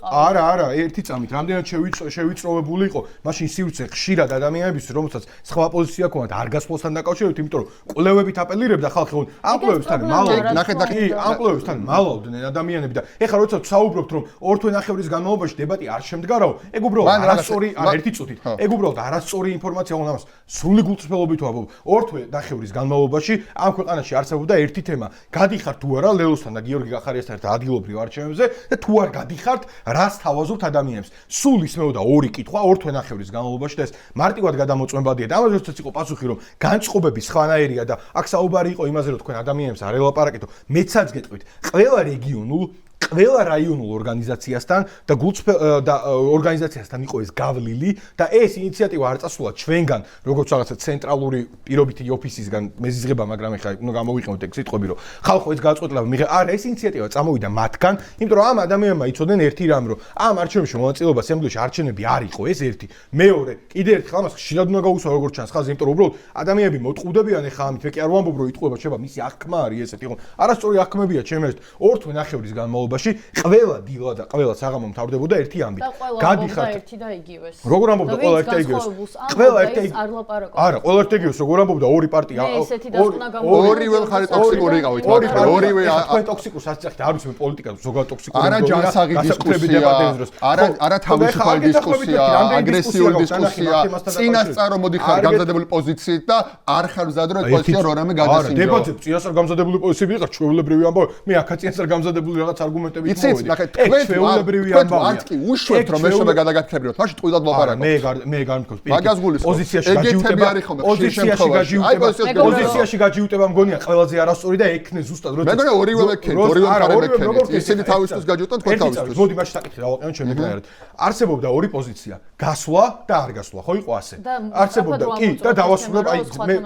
არა, ერთი წამით რამდენად შევიწროვებული იყო, მაშინ სივრცე ხშირად ადამიანებისთვის, რომელსაც სხვა პოზიცია ჰქონდათ, არ გასვლასთან დაკავშირებით, იმიტომ რომ კვლევებით აპელირებდა ხალხი, ხო? ამ კვლევებთან მალავდნენ. ამ კვლევებთან მალავდნენ ადამიანები და ეხლა როცა ვსაუბრობთ, რომ 2 თვე ნახევრის განმავლობაში დებატი არ შემდგარაო, ეგ უბრალოდ არასწორი, ერთი წუთით. ეგ უბრალოდ არასწორი ინფორმაცია უნდა ამას სრული გულწრფელობით ვაბობ. 2 თვე ნახევრის განმავლობაში ამ ქვეყანაში არსებობდა ერთი თემა. გადიხართ თუ არა ლელოსთან და გიორგი გახარიასთან ერთად ადგილობრივ არჩევნებზე და თუ არ გადიხართ, რას თავაზობთ ადამიანებს. სულ ისმეოდა 2 კითხვა 2 თვე ნახევრის განმავლობაში და ეს მარტივად გადამოწმებადია. და ამაზე როდესაც იყო პასუხი, რომ განწყობები სხვანაირია და აქ საუბარი იყო იმაზე, რომ თქვენ ადამიანებს არ ელაპარაკეთო, მეცაც გეტყვით. ყველა რეგიონულ ყველა რაიონულ ორგანიზაციასთან და ორგანიზაციასთან იყო ეს გავლილი და ეს ინიციატივა არ წასულა ჩვენგან, როგორც რაღაცა ცენტრალური პირობითი ოფისისგან მეზიზღება, მაგრამ ეხლა უნდა გამოვიყენოთ ეგ სიტყვები, რომ ხალხო ეს გაწყვეტილება მიღე. არა, ეს ინიციატივა წამოვიდა მათგან, იმიტომ რომ ამ ადამიანმა იცოდნენ ერთი რამ, რომ ამ არჩევნებში მონაწილეობა სამდროში არჩევნები არ იყო, ეს ერთი. მეორე, კიდე ერთხელ ამას ხშირად უნდა გაუსვა როგორც ჩანს ხალხს, იმიტომ რომ უბრალოდ ადამიანები მოტყუდებიან ეხლა ამით, მე კი არ ვამბობ, რომ იტყუება, შეიძლება მისი აღქმა არის ესეთი, ხო? არასწორი აღქმებია ჩემს 2 თვე ნახევრის განმავლობაში ყველა დილა და ყველა საღამო მთავრდებოდა ერთი ამბით. გადიხართ ერთი და იგივეს. როგორ ამბობდა ყველა ერთი და იგივეს? ყველა ერთი არ ლაპარაკობს. არა, ყველა ერთი და იგივეს, როგორ ამბობდა ორი პარტია. ორივე მხარე ტოქსიკური იყავით, ორივე თქვენ ტოქსიკურს აწახთ, არ ვიცი მე პოლიტიკა ზოგადად ტოქსიკური არა ჯანსაღი დისკუსია, არა თავისუფალი დისკუსია, აგრესიული დისკუსია, წინასწარ მოდიხარ გამზადებული პოზიციით და არ ხარ მზად რომ პოზიცია რამე გადასინჯო. დებატზე წინასწარ გამზადებული პოზიციები იყო ჩვეულებრივი ამბავი. მე აქაც წინასწარ გამზადებული რაღაც არგუმენტები იცით, ნახე, ჩვეულებრივი ამბავია. თქვენ უშვებთ რომ მეშობა გადაგაფრთხებინოთ, მაშინ ტყუილად ვლაპარაკობ. მე გამიქოს პოზიციაში გაჯიუტება, პოზიციაში გაჯიუტება მგონია ყველაზე არასწორი და ექნე ზუსტად როცა მე მგონია ორივე მექნით, ორივე მხარე მექნით. ისინი თავისთვის გაჯიუტან, თქვენ თავისთვის. მოდი მაშინ საკითხი დავაყენოთ შემდეგნაირად. არსებობდა ორი პოზიცია, გასვლა და არ გასვლა, ხო იყო ასე? არსებობდა კი და დავასრულებ, აი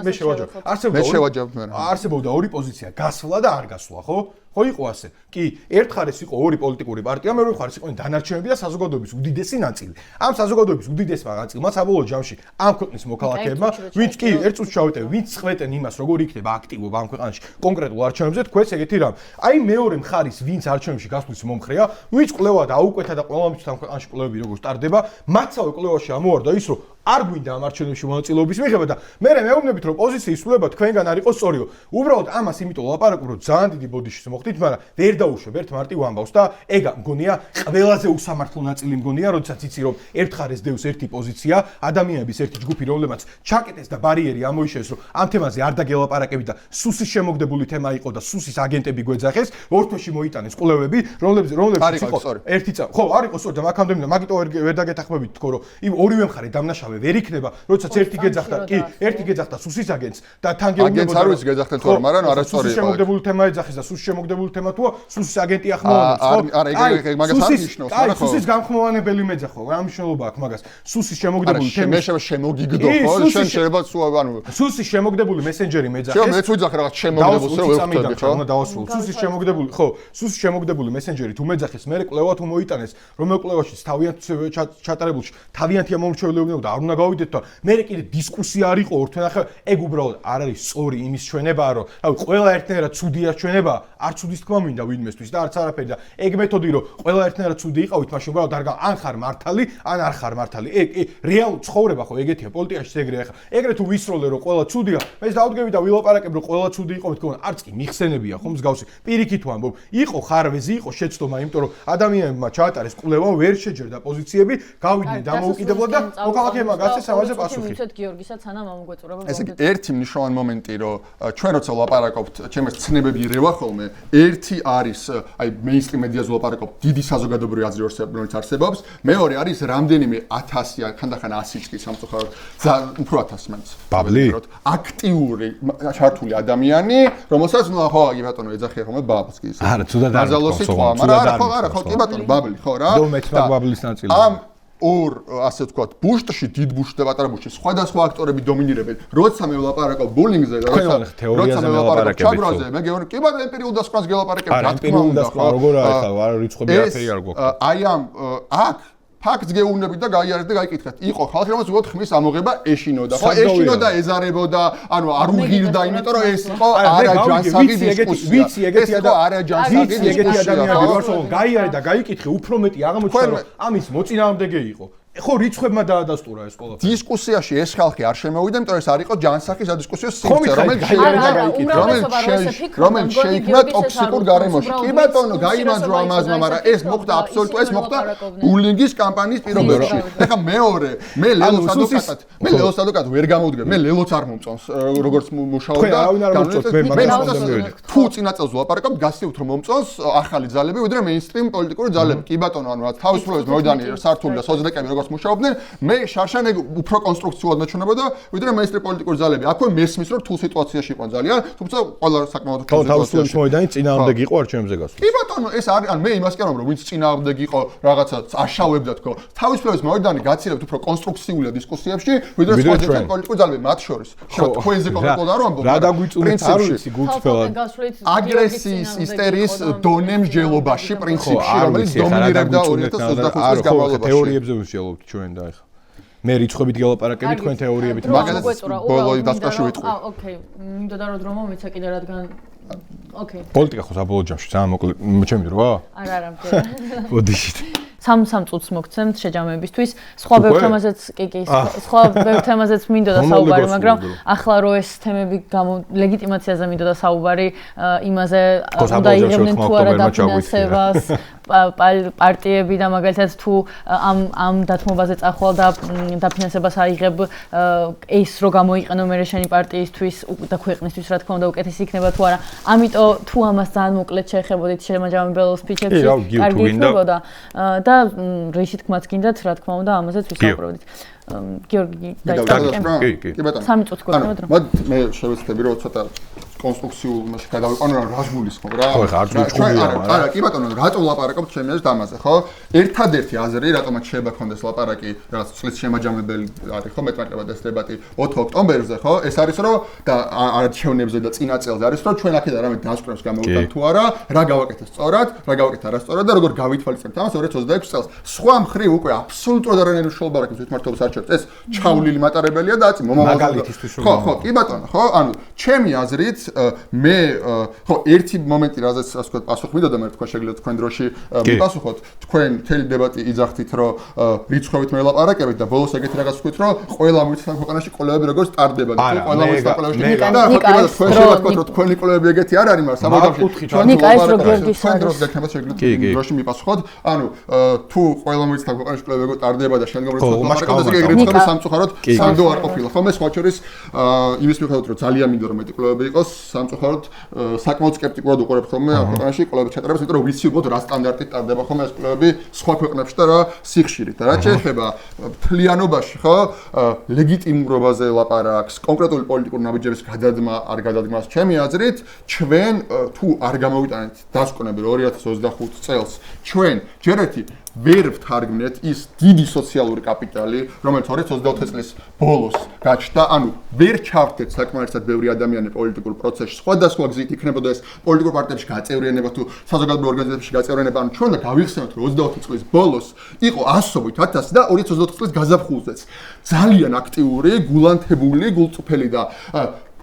მე შევაჯავ. არსებობდა ორი პოზიცია, გასვლა და არ გასვლა, ხო? ხო იყო ასე. კი, ერთ ხარეს იყო ორი პოლიტიკური პარტია, მეორე ხარეს იყო დანარჩენები და საზოგადოების უდიდესი ნაწილი. ამ საზოგადოების უდიდესმა ნაწილმა საბოლოო ჯამში ამ ქვეყნის მოქალაქეებმა, ვინც კი ერთ წუთში ჩავეტევ, ვინც წყვეტენ იმას, როგორ იქნება აქტივობა ამ ქვეყანაში კონკრეტულ არჩევნებზე, თქვენს ეგეთი რამ. აი მეორე მხარის ვინც არჩევნებში გასვლის მომხრეა, ვინც კვლევა დაუკვეთა და ყველა მის ამ ქვეყანაში კვლევები როგორ სტარდება, მათსავე კვლევაში ამოვარდა ის, რომ არ გვინდა ამ არჩევნებში მონაწილეობის მიღება და მე მეუბნებით, რომ პოზიციის სრულება თქვენგან არ იყოს სწორიო. უბრალოდ ამას იმიტომ ვლაპარაკობ, რომ ძალიან დიდი ბოდიშის მოხდით, მაგრამ ვერ დაუშვებ ერთ მარტივ ამბავს და ეგ მგონია ყველაზე უსამართლო ნაწილი მგონია, როდესაც იცი რომ ერთ ხარეს დევს ერთი პოზიცია, ადამიანების ერთი ჯგუფი, რომლებმაც ჩაკეტეს და ბარიერი ამოიშეს, რომ ამ თემაზე არ დაგელაპარაკები და სუსის შემოგდებული თემა იყო და სუსის აგენტები გვეძახეს, ორთვეში მოიტანეს კვლევები, რომლებიც იყო ერთი წამი. ხო, არ იყო სწორი და მაგამდე მაგიტო ვერ დაგეთახმებით თქო, რომ იმ ორივე მხარე დამნაშავე ვერ იქნება, როდესაც ერთი გეძახდა, კი, ერთი გეძახდა სუსის აგენტს და თან გეუბნებოდა. აგენტს არ ვიცი გეძახდნენ თუ არა, მაგრამ არასწორი იყო. შემოგდებული თემა ეძახეს და სუსის შემოგდებული თემა თუა, სუსის აგენტი ახმოვანებს, ხო? არა, ეგ მაგას არ ნიშნავს, არა ხო? სუსის გამხმოვანებელი მეძახო, რა მნიშვნელობა აქვს მაგას? სუსის შემოგდებული თემა. მე შემოგიგდო, ხო? შენ შეიძლება ანუ სუსის შემოგდებული მესენჯერი მეძახეს. შენ მეც ვიძახე რაღაც შემოგდებულს რომ ვერ ხვდები, ხო? უნდა დავასრულო. სუსის შემოგდებული, ხო, სუსის შემოგდებული მესენჯერი თუ მეძახეს, მე კვლევა თუ მოიტანეს, რომელ კვლევაშიც თავიანთ ჩატარებულში თავიანთი ამომრჩევლეობდნენ და არ უნდა გავიდეთ და მე კიდე დისკუსია არ იყო ორთვენ ახლა ეგ უბრალოდ არ არის სწორი იმის ჩვენება რომ რავი ყველა ერთნაირად ცუდია ჩვენება არ ცუდის თქმა მინდა ვინმესთვის და არც არაფერი და ეგ მეთოდი რომ ყველა ერთნაირად ცუდი იყავით მაშინ უბრალოდ ან ხარ მართალი ან არ ხარ მართალი ეგ რეალურ ცხოვრება ხო ეგეთია პოლიტიკაში ეგრე ახლა ეგრე თუ ვისროლე რომ ყველა ცუდია მე დავდგები და ვილაპარაკებ რომ ყველა ცუდი იყო მეთქო არც კი მიხსენებია ხო მსგავსი პირიქით ვამბობ იყო ხარვეზი იყო შეცდომა იმიტომ რომ ადამიანებმა ჩაატარეს კვლევა ვერ შეჯერდა პოზიციები გავიდნენ დამოუკიდებლად და მოქალაქეებმა გასცეს ამაზე პასუხი ვიცით გიორგისაც ანამ ამოგვეწურება ეს ერთი მნიშვნელოვანი მომენტი რომ ჩვენ როცა ვლაპარაკობთ ჩემს ცნებები რევა ხოლმე ერთი არის აი მეინსტრიმ მედიაზე ვლაპარაკობთ დიდი საზოგადოებრივი აზრი რომელიც არსებობს მეორე არის რამდენიმე 1000 ან ხანდახან 100 წლის სამწუხაროდ უფრო 1000 მაინც აქტიური ჩართული ადამიანი რომელსაც ნუ ხო აი ბატონო ეძახია ხოლმე ბაბლს კი არა ცუდად არ ხო არა ხო კი ბატონო ბაბლი ხო რა და ბაბლის ნაწილი ამ ორ ასე ვთქვათ ბუშტში დიდ ბუშტში და პატარა ბუშტში სხვადასხვა აქტორები დომინირებენ როცა მე ვლაპარაკობ ბულინგზე და როცა მე ვლაპარაკობ ჩაბრაზე მე გეუბნები კი ბატონო ემპირიულ დასკვნას გელაპარაკებ რა თქმა უნდა ხო როგორ არის ხა რიცხვები არაფერი არ გვაქვს აი ამ აქ ფაქტს გეუბნებით და გაიარეთ და გაიკითხეთ. იყო ხალხი, რომელიც უბრალოდ ხმის ამოღება ეშინოდა. ხო, ეშინოდა, ეზარებოდა, ანუ არ უღირდა, იმიტომ რომ ეს იყო არა ჯანსაღი დისკუსია. ვიცი, ეგეთი არა ჯანსაღი ეგეთი ადამიანები ვართ, რომ გაიარე და გაიკითხე, უფრო მეტი აღმოჩნდა, რომ ამის მოწინააღმდეგე იყო. ხო, რიცხვებმა დაადასტურა ეს ყველაფერი. დისკუსიაში ეს ხალხი არ შემოვიდა, იმიტომ რომ ეს არ იყო ჯანსაღი სადისკუსიო სივრცე, რომელიც შეიქმნა ტოქსიკურ გარემოში. კი ბატონო, გაიმარჯვა ამაზმა, მაგრამ ეს მოხდა აბსოლუტურად ეს მოხდა ბულინგის კამპანიის პირობებში. ეხლა მეორე, მე ლელოს ადვოკატად ვერ გამოვდგე, მე ლელოც არ მომწონს, როგორც მუშაობდა. თუ წინა წელს ვლაპარაკობ, გასცევთ რომ მომწონს ახალი ძალები, ვიდრე მეინსტრიმ პოლიტიკური ძალები. კი ბატონო, ანუ თავისუფლების მოედანი სართული და სოციალისტები როგორც მუშაობდნენ, მე შარშან ეგ უფრო კონსტრუქციულად მეჩვენებოდა, ვიდრე მეინსტრიმ პოლიტიკური ძალები. აქვე მესმის რომ თუ სიტუაციაში იყო ძალიან, თუმცა ყველა საკმაოდ თუ თავისუფლების მოედანი წინააღმდეგი იყო არჩევნებზე გასვლა. კი ბატონო, ეს არის, ან მე იმას კი რომ ვინც წინააღმდეგი იყო, რაღაცა აშავებდა თქო. თავისუფლების მოედანი გაცილებით უფრო კონსტრუქციულია დისკუსიებში, ვიდრე სხვა პოლიტიკური ძალები მათ შორის. ხო, თქვენზე კონკრეტულად არ ვამბობ, რა დაგვიწუნეთ არ ვიცი გულწრფელად. აგრესიის, ისტერიის დონე მსჯელობაში პრინციპში, რომელიც დომინირებდა 2025 წლის განმავლობაში. თეორიებზე ვსჯელობთ ჩვენ და ეხლა. მე რიცხვებით გელაპარაკებით, თქვენ თეორიებით. მაგალითად ბოლოი დასკვნაში ვიტყვი. ოკეი, მინდოდა რომ დრომა მეცა კიდე რადგან ოკეი. პოლიტიკა ხო საბოლოო ჯამში ძალიან მოკლე, ჩემი დროა? არა, მგონი. ბოდიშით. სამ წუთს მოგცემთ შეჯამებისთვის. სხვა ბევრ თემაზეც სხვა ბევრ თემაზეც მინდოდა საუბარი, მაგრამ ახლა რო ეს თემები ლეგიტიმაციაზე მინდოდა საუბარი, იმაზე უნდა იღებდნენ თუ არა დაფინანსებას პარტიები და მაგალითად თუ ამ დათმობაზე წახვალ და დაფინანსებას აიღებ ეს რო გამოიყენო მე შენი პარტიისთვის და ქვეყნისთვის რა თქმა უნდა უკეთესი იქნება თუ არა. ამიტომ თუ ამას ძალიან მოკლედ შეეხებოდით შემაჯამებელ სპიჩებში, კარგი იქნებოდა და რეში თქმაც გინდათ რა თქმა უნდა ამაზეც ვისაუბრებდით. გიორგი კი ბატონო. 3 წუთს გვექნება დრო. მე შევეცდები რომ ცოტა კონსტრუქციულ მასში გადავიყვანო რა გულისხმობ რა. ხო ხა არ გიჩვენია მაგრამ. არა, კი ბატონო, რატო ლაპარაკობთ ჩემი აზრით ამაზე, ხო? ერთადერთი აზრი, რატომაც შეიძლება გქონდეს ლაპარაკი, რაღაც წლის შემაჯამებელი არის, ხო, მეტმარტებად ეს დებატი 4 ოქტომბერზე, ხო? ეს არის რომ და არჩევნებზე და წინა წელზე არის რომ ჩვენ აქედან რამე დასკვნებს გამოვიტანთ თუ არა, რა გავაკეთეთ სწორად, რა გავაკეთეთ არასწორად და როგორ გავითვალისწინებთ ამას 2026 წელს. სხვა მხრივ უკვე აბსოლუტურად არანაირი მნიშვნელობა არ აქვს თვითმმართველობის არჩევნებს. ეს ჩავლილი მატარებელია და აწი მაგალითისთვის ხო, კი ბატონო, ხო? ანუ ჩემი აზრით მე ხო ერთი მომენტი რაზეც ასე ვთქვათ პასუხი მიდოდა მე თქვენ შეგიძლიათ თქვენ დროში მიპასუხოთ თქვენ მთელი დებატი იძახთით რომ რიცხვებით მე ვლაპარაკებით და ბოლოს ეგეთი რაღაც ვთქვით რომ ყველა მოიცან ქვეყანაში კვლევები როგორც ტარდება და ყველა მოიცან კვლევებში და თქვენ შეგიძლიათ ვთქვათ რომ თქვენი კვლევები ეგეთი არ არის მაგრამ სამაგამში ჩვენ თქვენ დროს გექნება შეგიძლიათ დროში მიპასუხოთ ანუ თუ ყველა მოიცან ქვეყანაში კვლევები როგორც ტარდება და შემდგომ რიცხვებით ეს ეგრეთ ხდება სამწუხაროდ სანდო არ ყოფილა ხოლმე სხვა შორის იმის მიხედვით რომ ძალიან მინდა რომ მეტი კვლევები იყოს სამწუხაროდ საკმაოდ სკეპტიკურად უყურებ ხოლმე ამ ქვეყანაში კვლევების ჩატარებას, იმიტომ რომ ვიცი უბრალოდ რა სტანდარტით ტარდება ხოლმე ეს კვლევები სხვა ქვეყნებში და რა სიხშირით. და რაც შეეხება მთლიანობაში, ხო, ლეგიტიმურობაზე ლაპარაკს, კონკრეტული პოლიტიკური ნაბიჯების გადადგმა არ გადადგმას, ჩემი აზრით, ჩვენ თუ არ გამოვიტანეთ დასკვნები 2025 წელს, ჩვენ ჯერ ერთი ვერ ვთარგმნეთ ის დიდი სოციალური კაპიტალი, რომელიც 2024 წლის ბოლოს გაჩნდა, ანუ ვერ ჩავთეთ საკმარისად ბევრი ადამიანი პოლიტიკურ პროცესში. სხვადასხვა გზით იქნებოდა ეს პოლიტიკურ პარტიებში გაწევრიანება თუ საზოგადოებრივ ორგანიზაციებში გაწევრიანება, ანუ ჩვენ უნდა გავიხსენოთ, რომ 24 წლის ბოლოს იყო ასობით 1000 და 2024 წლის გაზაფხულზეც ძალიან აქტიური, გულანთებული, გულწრფელი და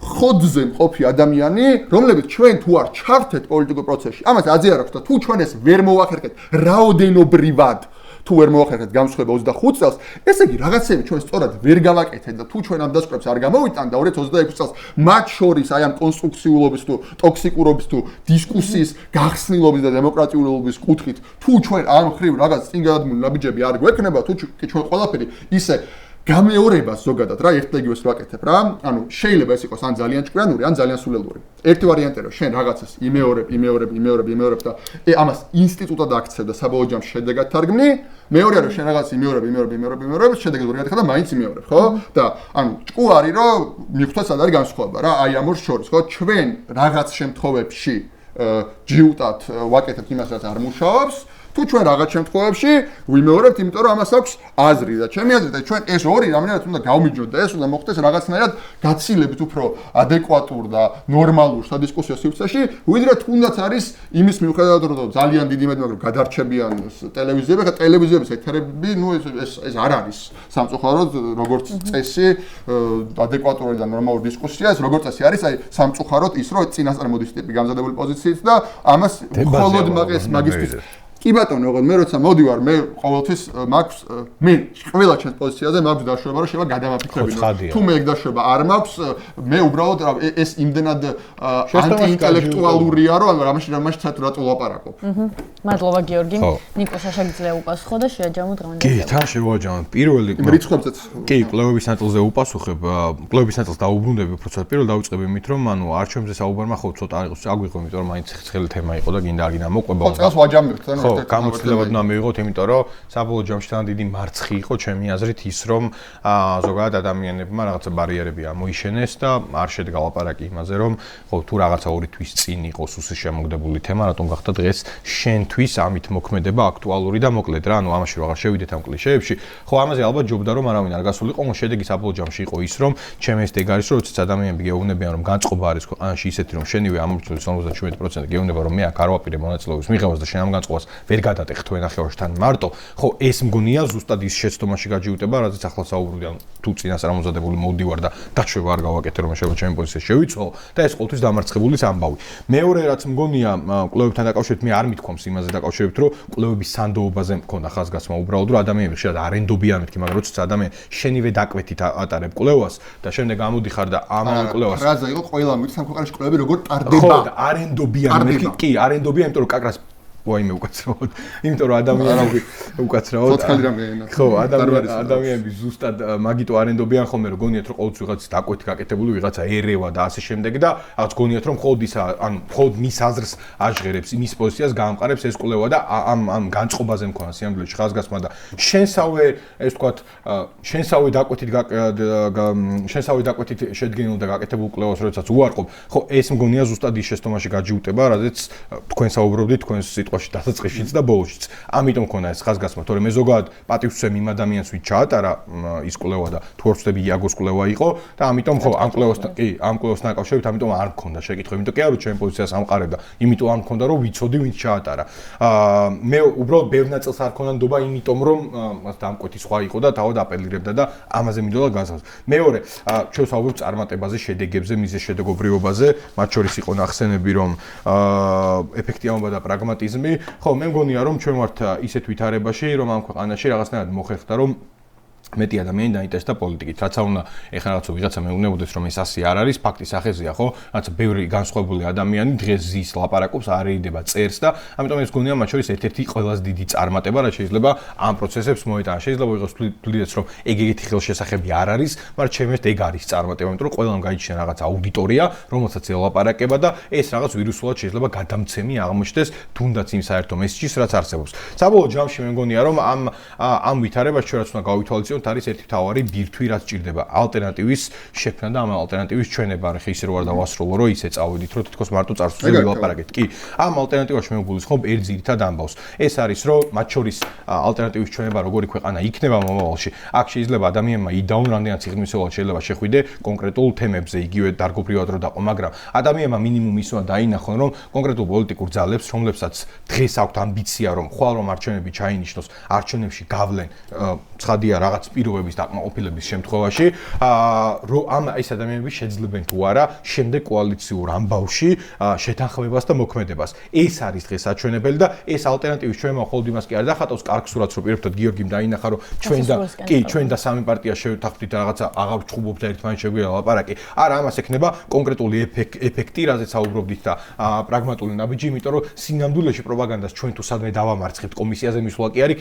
ხოძზე მყოფი ადამიანი, რომლებიც ჩვენ თუ არ ჩავთეთ პოლიტიკურ პროცესში, ამას აზიარებს და თუ ჩვენ ეს ვერ მოვახერხეთ რაოდენობრივად, თუ ვერ მოვახერხეთ გამსხვრება 25 წელს, ესე იგი რაღაცები ჩვენ სწორად ვერ გავაკეთეთ და თუ ჩვენ ამ დასკვნებს არ გამოვიტანთ და 2026 წელს მათ შორის აი ამ კონსტრუქციულობის თუ ტოქსიკურობის თუ დისკუსიის გახსნილობის და დემოკრატიულობის კუთხით, თუ ჩვენ ამ ხრივ რაღაც წინგადმული ნაბიჯები არ გვექნება, თუ ჩვენ ყველაფერი ისე გამეორებას ზოგადად რა ერთ და იგივეს ვაკეთებ რა. ანუ შეიძლება ეს იყოს ან ძალიან ჭკვიანური, ან ძალიან სულელური. ერთი ვარიანტია რომ შენ რაღაცას იმეორებ და ამას ინსტიტუტად აქცევ და საბოლოო ჯამში შედეგად თარგმნი. მეორეა რომ შენ რაღაცას იმეორებ, შედეგად ვერ გადახდა და მაინც იმეორებ, ხო? და ანუ ჭკვარი რომ მიხვდეთ სად არის განსხვავება რა, აი ამ ორ შორის, ხო? ჩვენ რაღაც შემთხვევებში ჯიუტად ვაკეთებთ იმას, რაც არ მუშაობს. თუ ჩვენ რაღაც შემთხვევებში ვიმეორებთ, იმიტომ რომ ამას აქვს აზრი და ჩემი აზრით ჩვენ ეს ორი რამდენად უნდა გავმიჯნოთ და ეს უნდა მოხდეს რაღაცნაირად გაცილებით უფრო ადეკვატურ და ნორმალურ სადისკუსიო სივრცეში, ვიდრე თუნდაც არის იმის მიუხედავად რომ ძალიან დიდი მეტმეორე გადარჩებიან ტელევიზიები, ხა ტელევიზიების ეთერები, ნუ ეს არ არის სამწუხაროდ როგორც წესი ადეკვატური და ნორმალური დისკუსია, ეს როგორც წესი არის აი სამწუხაროდ ის რომ წინასწარ მოდის ტიპი გამზადებული პოზიციით და ამას მხოლოდ მაგისტრის კი ბატონო, მე როცა მოდივარ, მე ყოველთვის მაქვს მე ყველა ჩემს პოზიციაზე მაქვს დაშვება, რომ შეიძლება გადამაფიქრებინო. თუ მე ეგ დაშვება არ მაქვს, მე უბრალოდ ეს იმდენად ანტიინტელექტუალურია, რომ რამაში საერთოდ რატო ვლაპარაკობ. მადლობა გიორგი. ნიკო საშაგიძლია უპასუხო და შეაჯამოთ დღევანდელ. კი, თან შევაჯამოთ. პირველი რიცხვებზეც. კი, კვლევების ნაწილზე უპასუხებ, კვლევების ნაწილს დაუბრუნდები, უბრალოდ პირველ დავიწყებ იმით, რომ ანუ არჩევნებზე საუბარმა ხო ცოტა აიღოს, აგვიღო, იმიტომ რომ მაინც ცხელი თემა იყო და გინდა არ გინდა მოყვება. ხო, წელს ვაჯამებთ, ანუ გამოცდილებად უნდა მივიღოთ, იმიტომ რომ საბოლოო ჯამში თან დიდი მარცხი იყო ჩემი აზრით ის, რომ ზოგადად ადამიანებმა რაღაცა ბარიერები ამოიშენეს და არ შედგა ლაპარაკი იმაზე, რომ ხო თუ რაღაცა 2 თვის წინ იყო სუსის შემოგდებული თემა, რატომ გახდა დღეს შენთვის ამით მოქმედება აქტუალური და მოკლედ რა, ანუ ამაში რა შევიდეთ ამ კლიშეებში. ხო, ამაზე ალბათ ჯობდა რომ არავინ არ გასულიყო, შედეგი საბოლოო ჯამში იყო ის, რომ ჩემი ეს დეგარის რომ როდესაც ადამიანები გეუბნებიან, რომ განწყობა არის ქვეყანაში ისეთი, რომ შენივე ამორჩეულის 57% გეუბნება, რომ მე აქ არ ვაპირებ მონაწილეობის მიღებას და შენ ამ განწყობას ვერ გადატეხ თუ ენახევაშთან მარტო, ხო ეს მგონია ზუსტად ის შეცდომაში გაჯიუტება, რადგან ახლა საუბრობდი ან თუ წინასწარ ამოზადებული მოვდივარ და დაშვება არ გავაკეთე, რომ შეიძლება ჩემი პოზიცია შევიცვალო და ეს ყოველთვის დამარცხებულის ამბავი. მეორე რაც მგონია კვლევებთან დაკავშირებით, მე არ მithქვამს იმაზე დაკავშირებით, რომ კვლევების სანდოობაზე მქონდა ხაზგასმა უბრალოდ რომ ადამიანები შეიძლება არენდობიან მეთქი, მაგრამ როდესაც ადამიანი შენივე დაკვეთით ატარებ კვლევას და შემდეგ ამოდიხარ და ამავე კვლევას ფრაზა იყო ყველა მით სამ ქვეყანაში კვლევები როგორ ტარდება. ხო, და არენდობიან მეთქი, კი, არენდობიან, იმიტომ რომ კაკრას ვაიმე უკაცრავად. იმიტომ რომ ადამიანები უკაცრავად. ხო, ადამიანები ზუსტად მაგიტო არენდობიან ხოლმე, რომ გონიათ რომ ყოველთვის ვიღაცის დაკვეთი გაკეთებული ვიღაცა ერევა და ასე შემდეგ და რაღაც გონიათ რომ მხოლოდ ის ანუ მხოლოდ მის აზრს აჟღერებს, მის პოზიციას გაამყარებს ეს კვლევა და ამ განწყობაზე მქონდა სიამბლეში ხაზგასმა და შენსავე ეს ვთქვათ, შენსავე დაკვეთით შედგენილ და გაკეთებულ კვლევას როდესაც უარყოფ, ხო, ეს მგონია ზუსტად ის შეცდომაში გაჯიუტება, რადგან თქვენ საუბრობდით თქვენს დასაწყისშიც და ბოლოშიც. ამიტომ მქონდა ეს ხაზგასმა, თორემ მე ზოგადად პატივსცემ იმ ადამიანს ვინც ჩაატარა ის კვლევა და თუ არ ვწდები იაგოს კვლევა იყო და ამიტომ ხო ამ კვლევასთან დაკავშირებით ამიტომ არ მქონდა შეკითხვა, იმიტომ კი არა რომ ჩემ პოზიციას ამყარებდა, იმიტომ არ მქონდა რომ ვიცოდი ვინც ჩაატარა. მე უბრალოდ ბევრ ნაწილს არ მქონდა ნდობა, იმიტომ რომ დამკვეთი სხვა იყო და თავად აპელირებდა და ამაზე მინდოდა გასავს. მეორე, ჩვენ ვსაუბრობთ წარმატებაზე, შედეგებზე, მიზეს შედეგობრივობაზე, მათ შორის იყო ნახსენები რომ ეფექტიანობა და პრაგმატიზმი. ხო, მე მგონია რომ ჩვენ ვართ ისეთ ვითარებაში, რომ ამ ქვეყანაში რაღაცნაირად მოხერხდა რომ მეტი ადამიანი დაინტერესდა პოლიტიკით. რაც უნდა ეხლა რაღაცა ვიღაცა მეუბნებოდეს რომ ეს ასე არ არის, ფაქტის სახეზეა, ხო? რაც ბევრი განსხვავებული ადამიანი დღეს ზის ლაპარაკობს, არიდება, წერს და ამიტომ ეს გონია მათ შორის ერთ-ერთი ყველაზე დიდი წარმატება, რაც შეიძლება ამ პროცესებს მოეტანა. შეიძლება ვიღოს თვლიდეთ რომ ეგეთი ხელშესახები არ არის, მაგრამ ჩემთვის ეგ არის წარმატება, იმიტომ რომ ყველამ გაიჩინა რაღაც აუდიტორია, რომელსაც ელაპარაკება და ეს რაღაც ვირუსულად შეიძლება გადამცემი აღმოჩნდეს თუნდაც იმ საერთო მესიჯის, რაც არსებობს. საბოლოო ჯამში მე მგონია რომ ამ ვითარებას ჩვენ რაც უნდა გავითვალისწინოთ ევოლუციონით არის ერთი მთავარი ბირთვი, რაც ჭირდება ალტერნატივის შექმნა და ამ ალტერნატივის ჩვენება. არა ხე ისე რო არ დავასრულო, რომ ისე წავედით, რომ თითქოს მარტო წარსულზე ვილაპარაკეთ. კი, ამ ალტერნატივაში მე გულისხმობ ერთ ძირითად ამბავს. ეს არის, რომ მათ შორის ალტერნატივის ჩვენება როგორი ქვეყანა იქნება მომავალში. აქ შეიძლება ადამიანმა იდაუნ რამდენიც იღმისეულად შეიძლება შეხვიდე კონკრეტულ თემებზე, იგივე დარგობრივად რო დაყო, მაგრამ ადამიანმა მინიმუმ ის უნდა დაინახონ, რომ კონკრეტულ პოლიტიკურ ძალებს, რომლებსაც დღეს აქვთ ამბიცია, რომ ხვალ რომ არჩევნები ჩაინიშნოს, არჩევნებში გავლენ, ცხადია რაღაც პირობების დაკმაყოფილების შემთხვევაში, რომ ამ ეს ადამიანები შეძლებენ თუ არა შემდეგ კოალიციურ ამბავში შეთანხმებას და მოქმედებას. ეს არის დღეს საჩვენებელი და ეს ალტერნატივის ჩვენება მხოლოდ იმას კი არ დახატავს კარგ სურათს, რომ პირობითად გიორგიმ დაინახა, რომ ჩვენ და სამი პარტია შევთანხმდით რაღაცა აღარ ვჭუბობთ ერთმანეთს შეგვიძლია ლაპარაკი. არა, ამას ექნება კონკრეტული ეფექტი, რაზეც საუბრობდით და პრაგმატული ნაბიჯი, იმიტომ რომ სინამდვილეში პროპაგანდას ჩვენ თუ სადმე დავამარცხებთ კომისიაზე მისვლა კი არ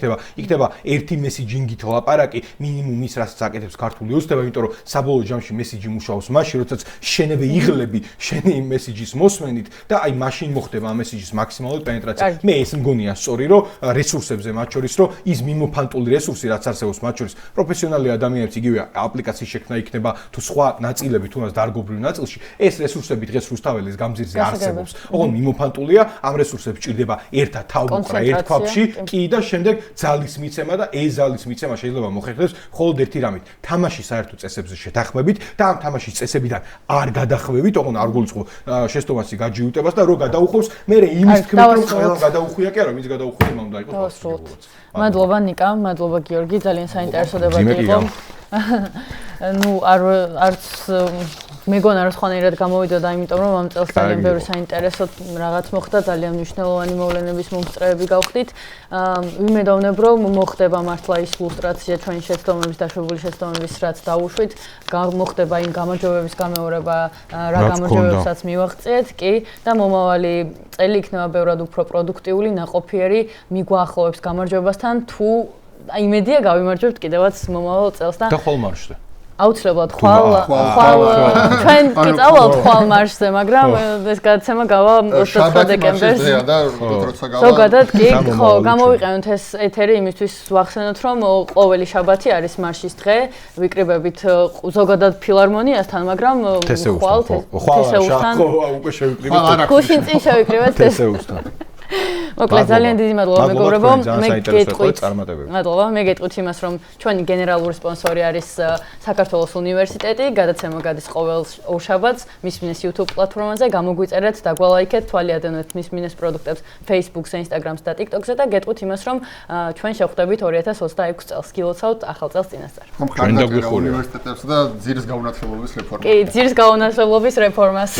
იქნება ერთი მესიჯინგით ლაპარაკი, მინიმუმ ის რასაც აკეთებს ქართული ოცნება, იმიტომ რომ საბოლოო ჯამში მესიჯი მუშაობს მაშინ, როდესაც შენები იღლები შენი იმ მესიჯის მოსმენით და აი მაშინ მოხდება ამ მესიჯის მაქსიმალური პენეტრაცია. მე ეს მგონია სწორი, რომ რესურსებზე მათ შორის, რომ ის მიმოფანტული რესურსი, რაც არსებობს მათ შორის, პროფესიონალი ადამიანებს იგივე აპლიკაციის შექმნა იქნება თუ სხვა ნაწილები, თუნდაც დარგობრივ ნაწილში, ეს რესურსები დღეს რუსთაველის გამზირზე არსებობს. ოღონდ მიმოფანტულია, ამ რესურსებს ჭირდება ერთად თავმოყრა ერთ ქვაბში, კი და შემდეგ ძალის მიცემა და ეს ძალის მიცემა შეიძლება მოხერხდეს მხოლოდ ერთი რამით, თამაშის საერთო წესებზე შეთანხმებით და ამ თამაშის წესებიდან არ გადახვევით, ოღონდ არ გულისხმობ შესტომასი გაჯიუტებას და რო გადაუხობს, მე იმის თქმით რომ ყველა გადაუხვია კი არა, ვინც გადაუხვია იმან უნდა იყოს. მადლობა ნიკა, მადლობა გიორგი, ძალიან საინტერესო დებატი იყო. ნუ არც მეგონა რომ სხვანაირად გამოვიდა და იმიტომ რომ ამ წელს ძალიან ბევრი საინტერესო რაღაც მოხდა, ძალიან მნიშვნელოვანი მოვლენების მომსწრეები გავხდით. ვიმედოვნებ რომ მოხდება მართლა ის ილუსტრაცია ჩვენი შეცდომების დაშვებული შეცდომების რაც დავუშვით, მოხდება იმ გამარჯვებების გამეორება, რა გამარჯვებებსაც მივაღწიეთ, კი და მომავალი წელი იქნება ბევრად უფრო პროდუქტიული, ნაყოფიერი, მიგვაახლოვებს გამარჯვებასთან თუ იმედია გავიმარჯვებთ კიდევაც მომავალ წელს და ხვალ მარშზე. აუცილებლად ხვალ ჩვენ კი წავალთ ხვალ მარშზე, მაგრამ ეს გადაცემა გავა 29 დეკემბერს. ზოგადად კი, ხო, გამოვიყენოთ ეს ეთერი იმისთვის ვახსენოთ, რომ ყოველი შაბათი არის მარშის დღე, ვიკრიბებით ზოგადად ფილარმონიასთან, მაგრამ ხვალ თესეუსთან. უკვე შევიკრიბეთ. გუშინ წინ შევიკრიბეთ თესეუსთან. მოკლედ ძალიან დიდი მადლობა მეგობრებო, მადლობა, მე გეტყვით იმას, რომ ჩვენი გენერალური სპონსორი არის საქართველოს უნივერსიტეტი, გადაცემა გადის ყოველ ორშაბათს მის მინეს YouTube პლატფორმაზე, გამოგვიწერეთ, დაგვალაიქეთ, თვალიადენოთ მის მინეს პროდუქტებს Facebook-ზე, Instagram-ზე და TikTok-ზე და გეტყვით იმას, რომ ჩვენ შევხვდებით 2026 წელს, გილოცავთ ახალ წელს წინასწარ. ჩვენ დაგვიხურეთ უნივერსიტეტებს და ძირის გაუნათლებლობის რეფორმას. კი, ძირის გაუნათლებლობის რეფორმას.